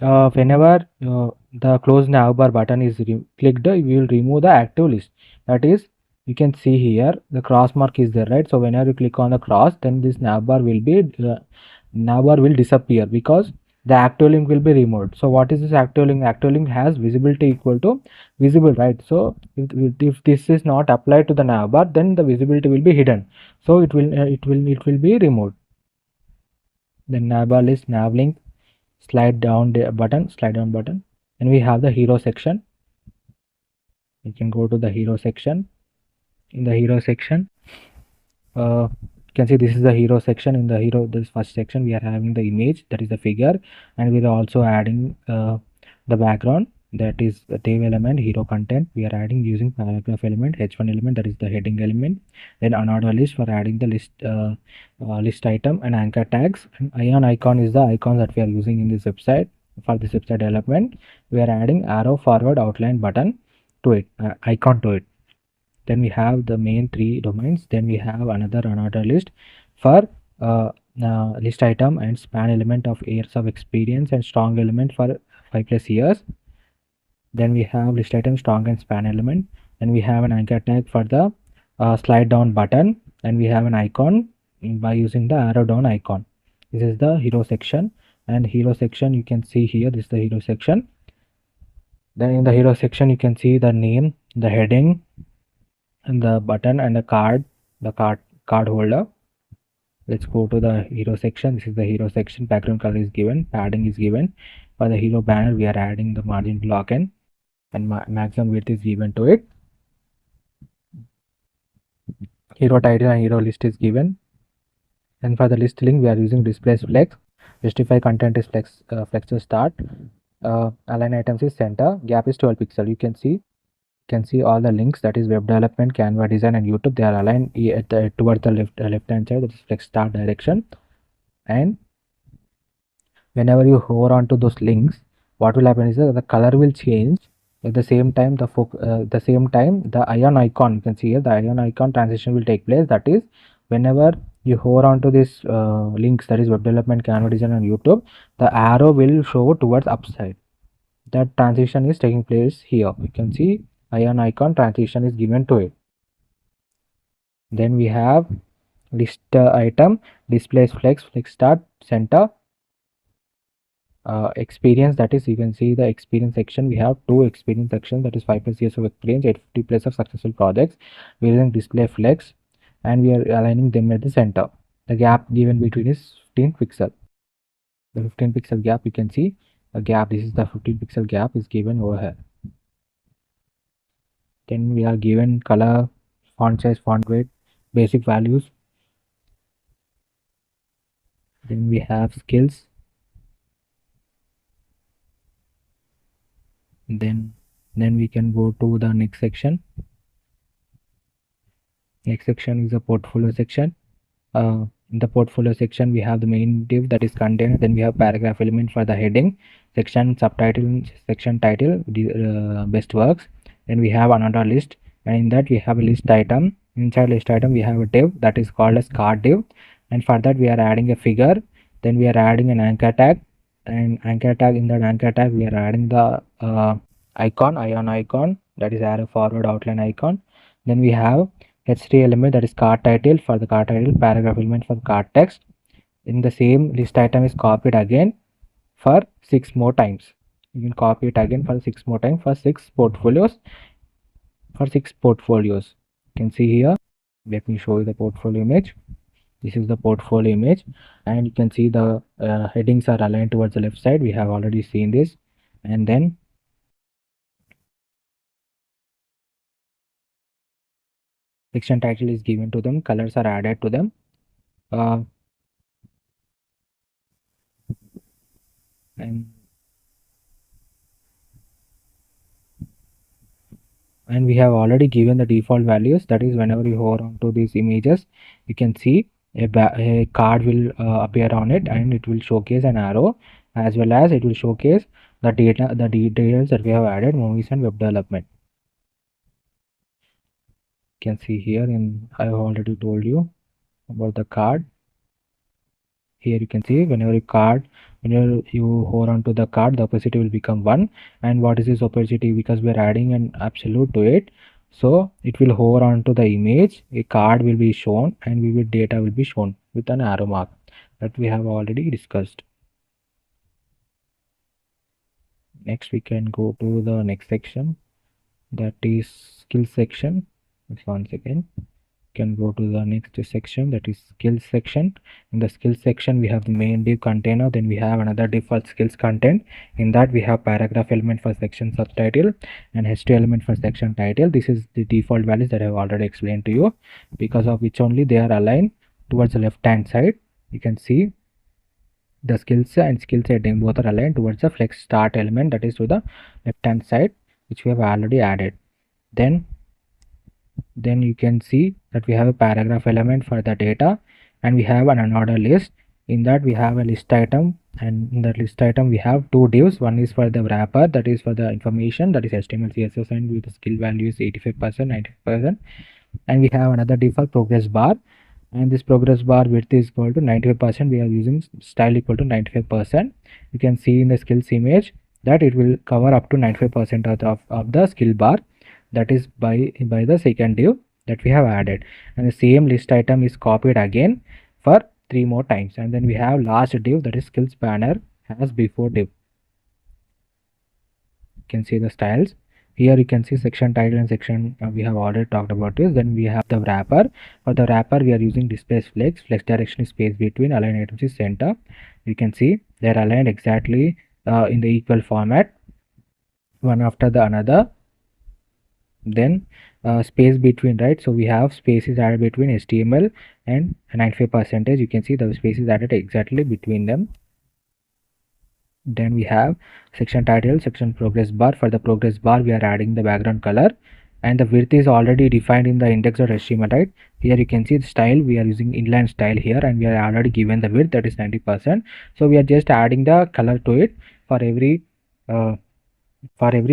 whenever the close navbar button is clicked, we will remove the active list. That is, you can see here the cross mark is there, right? So whenever you click on the cross, then this navbar will disappear because the active link will be removed. So what is this active link? Active link has visibility equal to visible, right? So if this is not applied to the navbar, then the visibility will be hidden. So it will be removed. Then navbar list, nav link, slide down button, and we have the hero section. You can go to the hero section. In the hero section, you can see this is the hero section. In the hero, this first section, we are having the image, that is the figure, and we are also adding the background, that is the table element, hero content. We are adding using paragraph element, h1 element, that is the heading element. Then unordered list for adding the list item and anchor tags. And ion icon is the icon that we are using in this website. For this website development, we are adding arrow forward outline button to it, icon to it. Then we have the main 3 domains. Then we have another unordered list for list item and span element of years of experience and strong element for 5+ years. Then we have list item strong and span element. Then we have an anchor tag for the slide down button, and we have an icon by using the arrow down icon. This is the hero section, and hero section you can see here, this is the hero section. Then in the hero section you can see the name, the heading, and the button, and the card holder. Let's go to the hero section. This is the hero section. Background color is given, padding is given. For the hero banner we are adding the margin block and maximum width is given to it. Hero title and hero list is given, and for the list link we are using display flex. Justify content is flex to start. Align items is center. Gap is 12 pixel. You can see all the links, that is web development, Canva design, and YouTube. They are aligned towards the left hand side, that is flex start direction. And whenever you hover onto those links, what will happen is that the color will change. At the same time, the ion icon, you can see here the ion icon transition will take place. That is, whenever you hover onto this links, that is web development, Canva design, and YouTube, the arrow will show towards upside. That transition is taking place here. You can see ion icon transition is given to it. Then we have list item, displays flex start, center. Experience, that is, you can see the experience section. We have two experience sections, that is 5+ years of experience, 850+ of successful projects. We are using display flex, and we are aligning them at the center. The gap given between is 15 pixel. The 15 pixel gap, you can see a gap. This is the 15 pixel gap is given over here. Then we are given color, font size, font weight, basic values. Then we have skills. Then we can go to the next section. Next section is the portfolio section. In the portfolio section we have the main div, that is content. Then we have paragraph element for the heading, section subtitle, section title, best works. Then we have another list, and in that we have a list item. Inside list item we have a div that is called as card div, and for that we are adding a figure. Then we are adding an anchor tag, and anchor tag, in that anchor tag we are adding the ion icon, that is arrow forward outline icon. Then we have H3 element, that is card title. For the card title, paragraph element for card text. In the same list item is copied again for 6 more times. You can copy it again for 6 more times for 6 portfolios. You can see here. Let me show you the portfolio image. This is the portfolio image, and you can see the headings are aligned towards the left side. We have already seen this. And then section title is given to them, colors are added to them. And we have already given the default values, that is, whenever you hover onto these images, you can see a card will appear on it, and it will showcase an arrow, as well as it will showcase the details that we have added, movies and web development. You can see here, I have already told you about the card. Here you can see whenever you hover onto the card, the opacity will become 1. And what is this opacity? Because we are adding an absolute to it, so it will hover onto the image, a card will be shown, and vivid data will be shown with an arrow mark that we have already discussed. Next we can go to the next section, that is skills section. Once again, can go to the next section, that is skills section. In the skills section we have the main div container, then we have another div for skills content. In that we have paragraph element for section subtitle and H2 element for section title. This is the default values that I have already explained to you, because of which only they are aligned towards the left hand side. You can see the skills and skills heading both are aligned towards the flex start element, that is to the left hand side, which we have already added. Then you can see that we have a paragraph element for the data, and we have an unordered list. In that we have a list item, and in that list item we have two divs. One is for the wrapper, that is for the information, that is HTML, CSS, and with the skill value is 85%, 95%. And we have another div for progress bar, and this progress bar width is equal to 95%. We are using style equal to 95%. You can see in the skills image that it will cover up to 95% of the skill bar. That is by the second div that we have added, and the same list item is copied again for 3 more times, and then we have last div, that is skills banner as before div. You can see the styles here. You can see section title and section we have already talked about this. Then we have the wrapper. For the wrapper we are using display flex direction is space between, align items is center. You can see they are aligned exactly in the equal format, one after the another. Then space between, right? So we have spaces added between HTML and 95%. You can see the spaces added exactly between them. Then we have section title, section progress bar. For the progress bar we are adding the background color, and the width is already defined in the index.html, right? Here you can see the style, we are using inline style here, and we are already given the width, that is 90%. So we are just adding the color to it. For every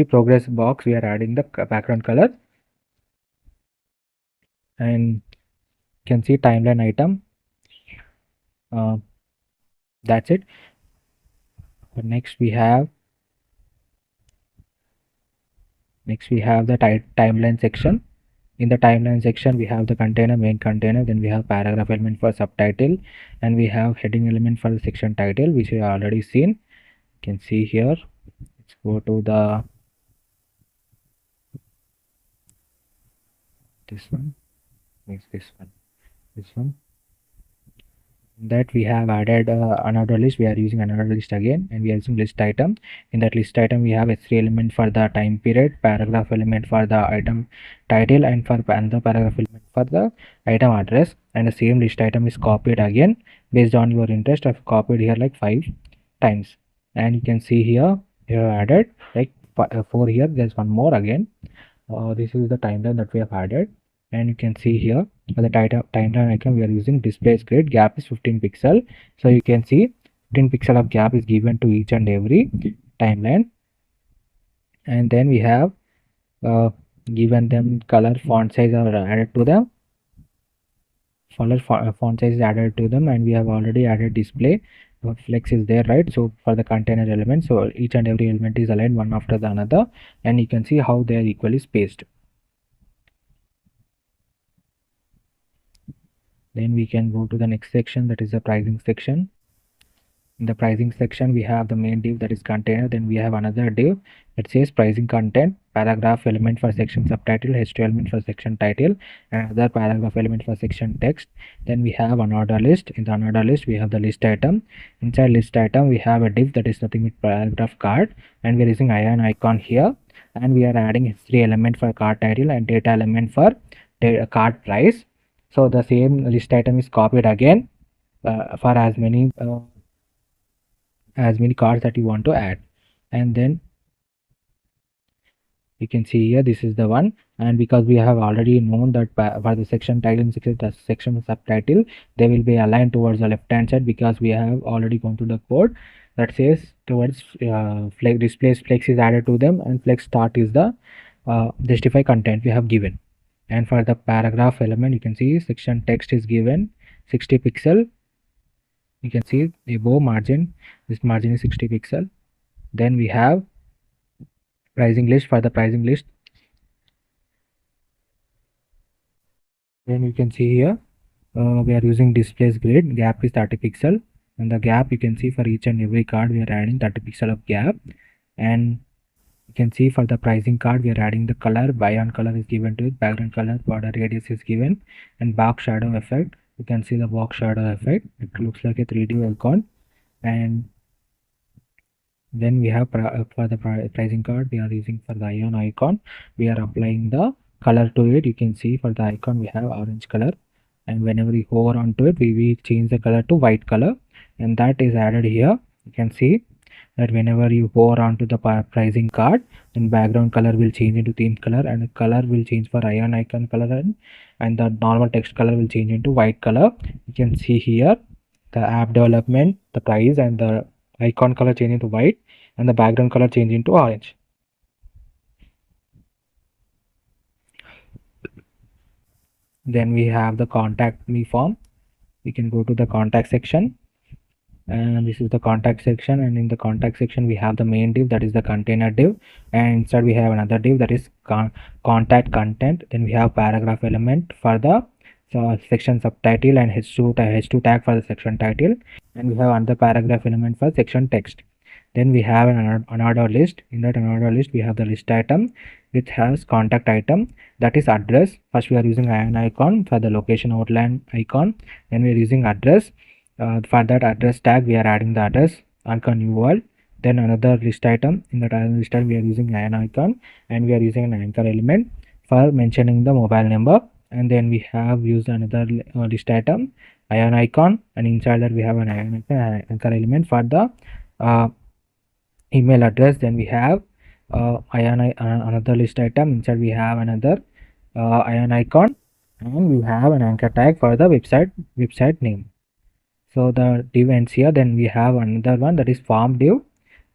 progress box we are adding the background color. And you can see timeline item. That's it. But next we have the timeline section. In the timeline section we have the container, main container, then we have paragraph element for subtitle, and we have heading element for the section title, which we have already seen. You can see here. Let's go to this one. Next, this one. That we have added another list. We are using another list again, and we are using list item. In that list item we have h3 element for the time period, paragraph element for the item title, and for another paragraph element for the item address. And the same list item is copied again based on your interest. I've copied here like 5 times, and you can see here you have added like 4 here. There's one more again. This is the timeline that we have added, and you can see here for the timeline icon we are using display grid. Gap is 15 pixel, so you can see 15 pixel of gap is given to each and every timeline. And then we have given them color, font size are added to them. Font size is added to them, and we have already added display flex is there, right? So for the container element, so each and every element is aligned one after the another, and you can see how they are equally spaced. Then we can go to the next section, that is the pricing section. In the pricing section we have the main div, that is container. Then we have another div that says pricing content, paragraph element for section subtitle, h2 element for section title, and another paragraph element for section text. Then we have another list. In the another list we have the list item. Inside list item we have a div that is nothing but paragraph card, and we are using iron icon here, and we are adding h3 element for card title and data element for card price. So the same list item is copied again for as many cards that you want to add. And then you can see here this is the one, and because we have already known that for the section title and section subtitle they will be aligned towards the left hand side, because we have already gone to the code that says towards flex displays flex is added to them, and flex start is the justify content we have given. And for the paragraph element you can see section text is given 60 pixel. You can see the above margin, this margin is 60 pixel. Then we have pricing list. For the pricing list, then you can see here we are using displays grid. Gap is 30 pixel, and the gap you can see for each and every card we are adding 30 pixel of gap. And you can see for the pricing card we are adding the color. Background color is given to it, background color, border radius is given, and box shadow effect. You can see the box shadow effect, it looks like a 3D icon. And then we have for the pricing card we are using for the ion icon, we are applying the color to it. You can see for the icon we have orange color, and whenever we hover onto it we change the color to white color, and that is added here. You can see that whenever you hover onto the pricing card, then background color will change into theme color, and the color will change for ion icon color, and the normal text color will change into white color. You can see here the app development, the price, and the icon color change into white, and the background color change into orange. Then we have the contact me form. We can go to the contact section. and this is the contact section, and in the contact section we have the main div, that is the container div, and inside we have another div, that is contact content. Then we have paragraph element for the section subtitle, and h2 tag for the section title, and we have another paragraph element for section text. Then we have an unordered list. In that unordered list we have the list item which has contact item, that is address. First we are using an icon for the location outline icon, then we are using address. For that address tag we are adding the address icon URL. Then another list item, in that list item we are using an icon, and we are using an anchor element for mentioning the mobile number. And then we have used another list item ion icon, and inside that we have an ion icon anchor element for the email address. Then we have another list item, inside we have another ion icon, and we have an anchor tag for the website name. So the div ends here. Then we have another one, that is form div.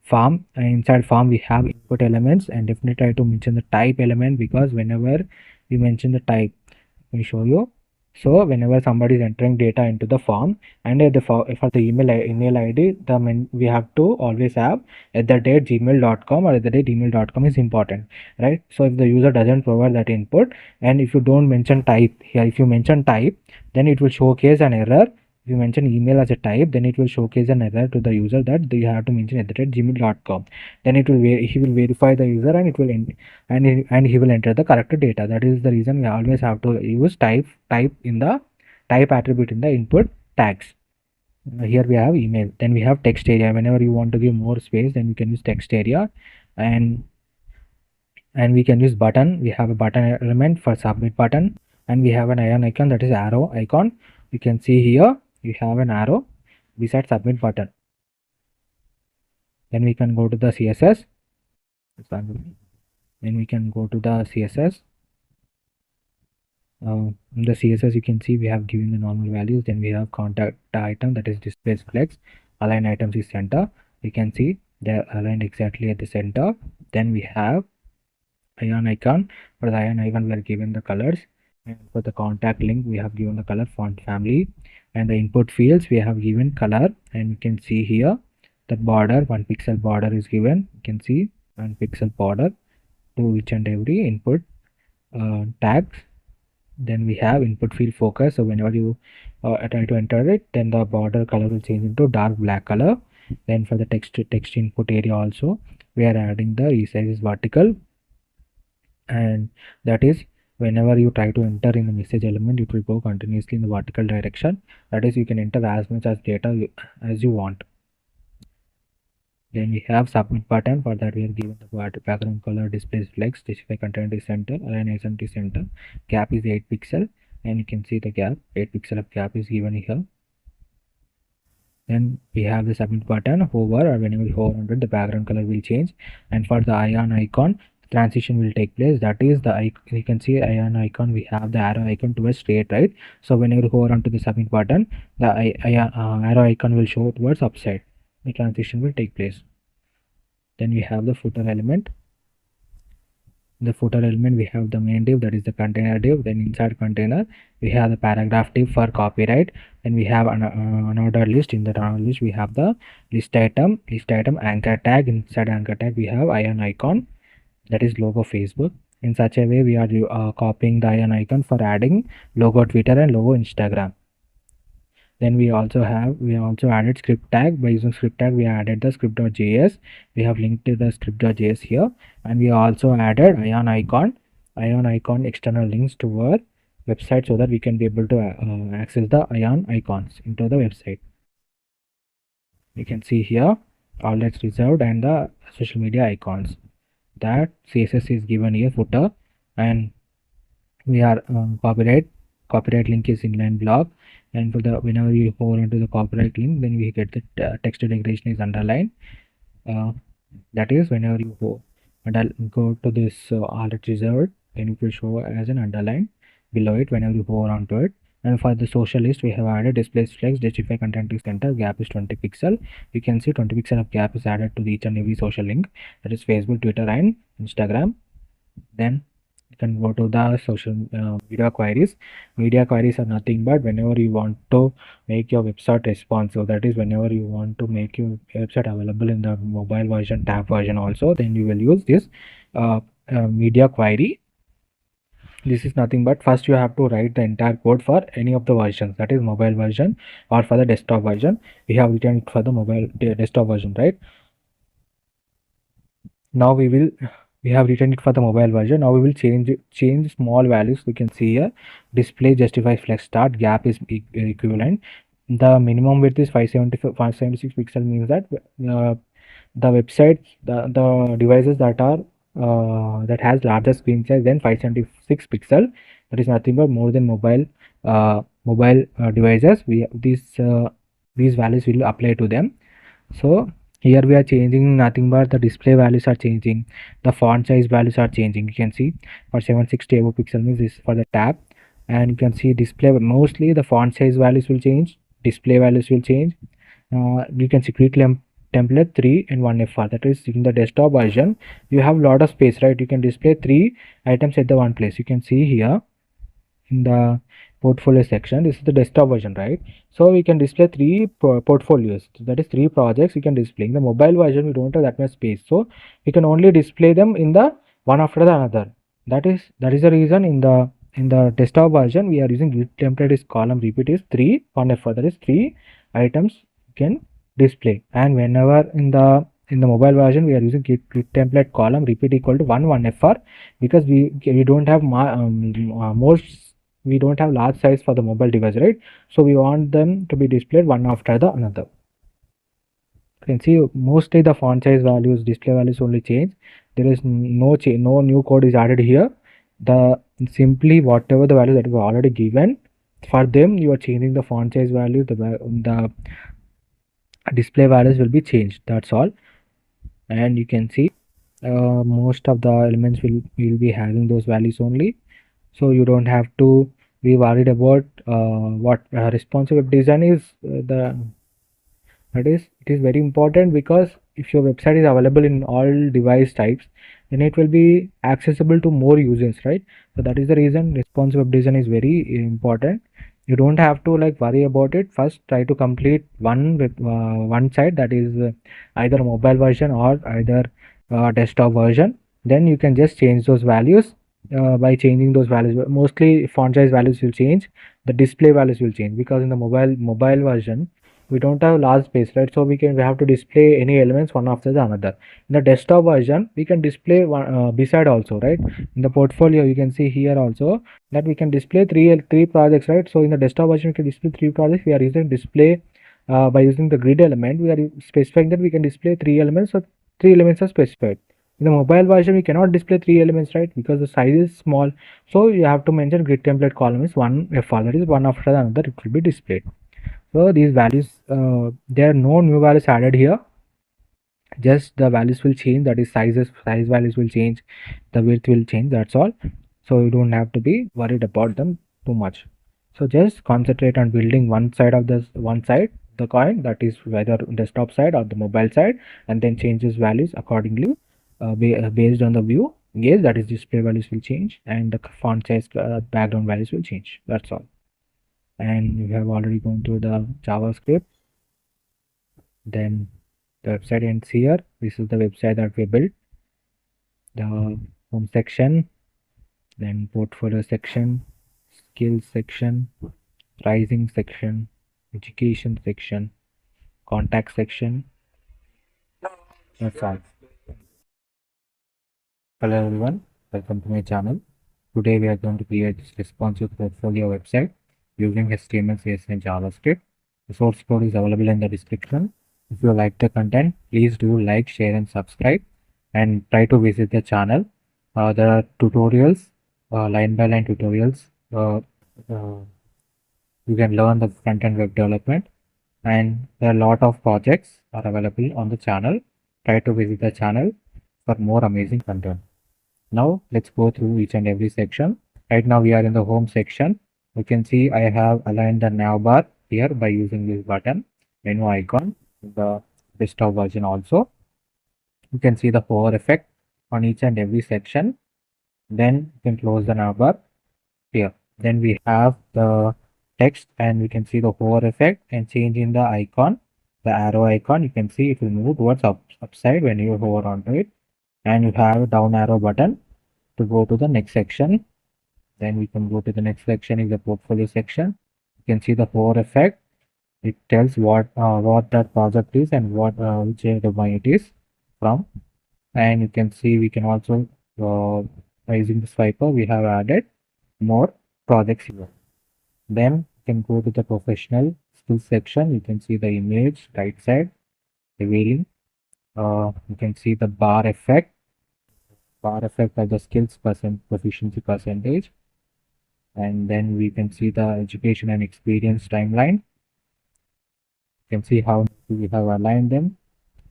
Form, inside form we have input elements, and definitely try to mention the type element, because whenever we mention the type, let me show you. So whenever somebody is entering data into the form, and for the email ID, we have to always have @gmail.com, or @gmail.com is important, right? So if the user doesn't provide that input, and if you don't mention type here, if you mention type, then it will showcase an error. If you mention email as a type, then it will showcase an error to the user that you have to mention @gmail.com. Then he will verify the user, and it will and he will enter the correct data. That is the reason we always have to use type in the type attribute in the input tags. Here we have email. Then we have text area. Whenever you want to give more space, then you can use text area, and we can use button. We have a button element for submit button, and we have an ion icon, that is arrow icon. You can see here we have an arrow beside submit button. Then we can go to the CSS. Then we can go to the CSS. In the CSS you can see we have given the normal values. Then we have contact item, that is displays flex. Align items is center. You can see they're aligned exactly at the center. Then we have ion icon. For the ion icon we are given the colors, and for the contact link we have given the color font family, and the input fields we have given color. And you can see here the border, 1 pixel border is given. You can see 1 pixel border to each and every input tags. Then we have input field focus. So whenever you try to enter it, then the border color will change into dark black color. Then for the text input area also we are adding the resize is vertical, and that is whenever you try to enter in the message element, it will go continuously in the vertical direction. That is, you can enter as much as data as you want. Then we have submit button. For that we are given the background color, displays flex, specify content is center, align accent is center, gap is 8 pixel, and you can see the gap, 8 pixel of gap is given here. Then we have the submit button. Hover, or whenever you hover onto it, the background color will change. And for the ion icon, transition will take place. That is the you can see ion icon, we have the arrow icon towards straight right. So whenever you hover onto the submit button, the arrow icon will show towards upside. The transition will take place. Then we have the footer element. In the footer element we have the main div, that is the container div. Then inside container we have the paragraph div for copyright. Then we have an unordered list. In the unordered list we have the list item anchor tag. Inside anchor tag we have ion icon, that is logo Facebook. In such a way we are copying the ion icon for adding logo Twitter and logo Instagram. Then we also added script tag. By using script tag we added the script.js. We have linked to the script.js here, and we also added ion icon external links to our website, so that we can be able to access the ion icons into the website. You can see here all that's reserved and the social media icons. That CSS is given here, footer, and we are copyright link is inline block. And for the whenever you hover into the copyright link, then we get the text declaration is underlined. That is whenever you go to this all it's reserved, then it will show as an underline below it whenever you hover onto it. And for the social list we have added displays flex, justify content is center, gap is 20 pixel. You can see 20 pixel of gap is added to each and every social link, that is Facebook, Twitter and Instagram. Then you can go to the social media queries. Media queries are nothing but whenever you want to make your website responsive, that is whenever you want to make your website available in the mobile version, tab version also, then you will use this uh, media query. This is nothing but first you have to write the entire code for any of the versions, that is mobile version or for the desktop version. We have written it for the mobile desktop version, right? Now we have written it for the mobile version. Now we will change small values. We can see here display justify flex start gap is equivalent. The minimum width is 576 pixel, means that the website, the devices that are that has larger screen size than 576 pixel, that is nothing but more than mobile devices, we these values will apply to them. So here we are changing nothing but the display values are changing, the font size values are changing. You can see for 760 above pixel means this is for the tab, and you can see display, mostly the font size values will change, display values will change. You can see quick template 3 and 1 FR, that is in the desktop version you have lot of space, right? You can display 3 items at the one place. You can see here in the portfolio section, this is the desktop version, right? So we can display three portfolios, that is 3 projects we can display. In the mobile version we don't have that much space, so we can only display them in the one after the another. That is the reason in the desktop version we are using grid template is column repeat is 3 1 F, that is 3 items you can display. And whenever in the mobile version we are using grid template column repeat equal to 1 FR, because we don't have more, we don't have large size for the mobile device, right? So we want them to be displayed one after the another. You can see mostly the font size values, display values only change. There is no new code is added here. The simply whatever the value that we already given, for them you are changing the font size value, the display values will be changed, that's all. And you can see most of the elements will be having those values only, so you don't have to be worried about what responsive design is. The That is, it is very important, because if your website is available in all device types, then it will be accessible to more users, right? So that is the reason responsive web design is very important. You don't have to like worry about it. First try to complete one site, that is either mobile version or either desktop version. Then you can just change those values. By changing those values, mostly font size values will change, the display values will change, because in the mobile version we don't have large space, right? So we have to display any elements one after the another. In the desktop version we can display one beside also, right? In the portfolio you can see here also that we can display three projects, right? So in the desktop version we can display 3 projects. We are using display by using the grid element, we are specifying that we can display 3 elements, so 3 elements are specified. In the mobile version we cannot display 3 elements, right? Because the size is small, so you have to mention grid template column is 1 FR, that is one after the another it will be displayed. So these values, there are no new values added here, just the values will change, that is size values will change, the width will change, that's all. So you don't have to be worried about them too much. So just concentrate on building one side of the coin, that is whether desktop side or the mobile side, and then change these values accordingly based on the view. Yes, that is display values will change, and the font size background values will change, that's all. And we have already gone through the JavaScript. Then the website ends here. This is the website that we built. The home section, then portfolio section, skills section, pricing section, education section, contact section. That's all. Hello everyone, welcome to my channel. Today we are going to create this responsive portfolio website using HTML, CSS and JavaScript. The source code is available in the description. If you like the content, please do like, share and subscribe, and try to visit the channel. There are tutorials, line by line tutorials. You can learn the front-end web development, and there are a lot of projects are available on the channel. Try to visit the channel for more amazing content. Now let's go through each and every section. Right now we are in the home section. You can see I have aligned the nav bar here by using this button, menu icon, the desktop version also. You can see the hover effect on each and every section. Then you can close the navbar here. Then we have the text, and we can see the hover effect and change in the icon, the arrow icon. You can see it will move towards upside when you hover onto it. And you have a down arrow button to go to the next section. Then we can go to the next section is the portfolio section. You can see the hover effect. It tells what that project is and what which domain it is from. And you can see we can also by using the swiper we have added more projects here. Then you can go to the professional skills section. You can see the image right side revealing. You can see the bar effect. Bar effect of the skills proficiency percentage. And then we can see the education and experience timeline. You can see how we have aligned them.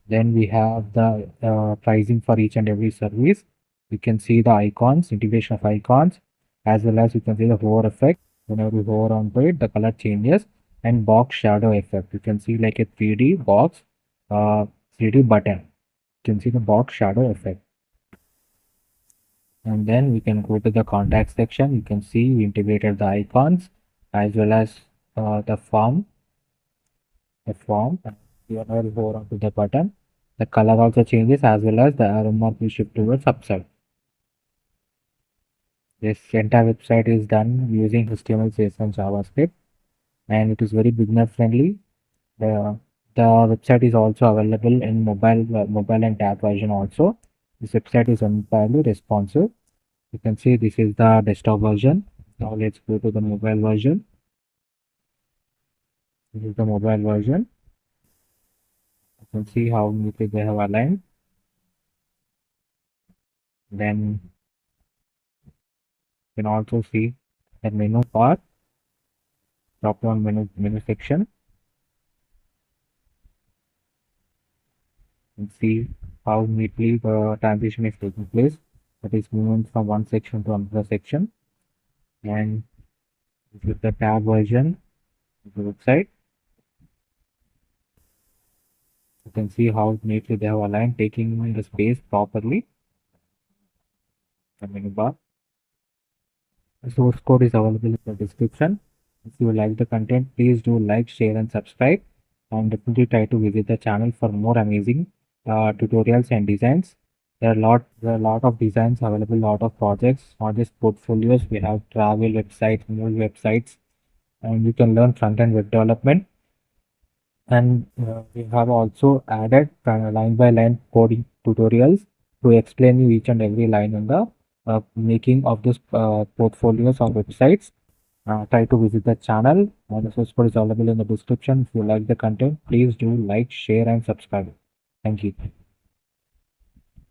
Then we have the pricing for each and every service. You can see the icons, integration of icons, as well as you can see the hover effect. Whenever we hover onto it, the color changes, and box shadow effect. You can see like a 3D box, 3D button. You can see the box shadow effect. And then we can go to the contact section. You can see we integrated the icons as well as the form. Whenever we hover onto the button, the color also changes as well as the arrow mark will shift towards upside. This entire website is done using HTML, CSS, and JavaScript, and it is very beginner friendly. The website is also available in mobile and tab version also. This website is entirely responsive. You can see this is the desktop version. Now let's go to the mobile version. This is the mobile version. You can see how neatly they have aligned. Then you can also see the menu part, drop down menu section, and see how neatly the transition is taking place. That is moving from one section to another section. And this is the tab version of the website. You can see how neatly they have aligned, taking the space properly. The menu bar. The source code is available in the description. If you like the content, please do like, share, and subscribe. And definitely try to visit the channel for more amazing tutorials and designs. There are a lot of designs available, lot of projects, not just portfolios. We have travel websites, movie websites, and you can learn front-end web development. And we have also added line by line coding tutorials to explain you each and every line in the making of this portfolios or websites. Try to visit the channel. The source code is available in the description. If you like the content, please do like, share, and subscribe. Thank you.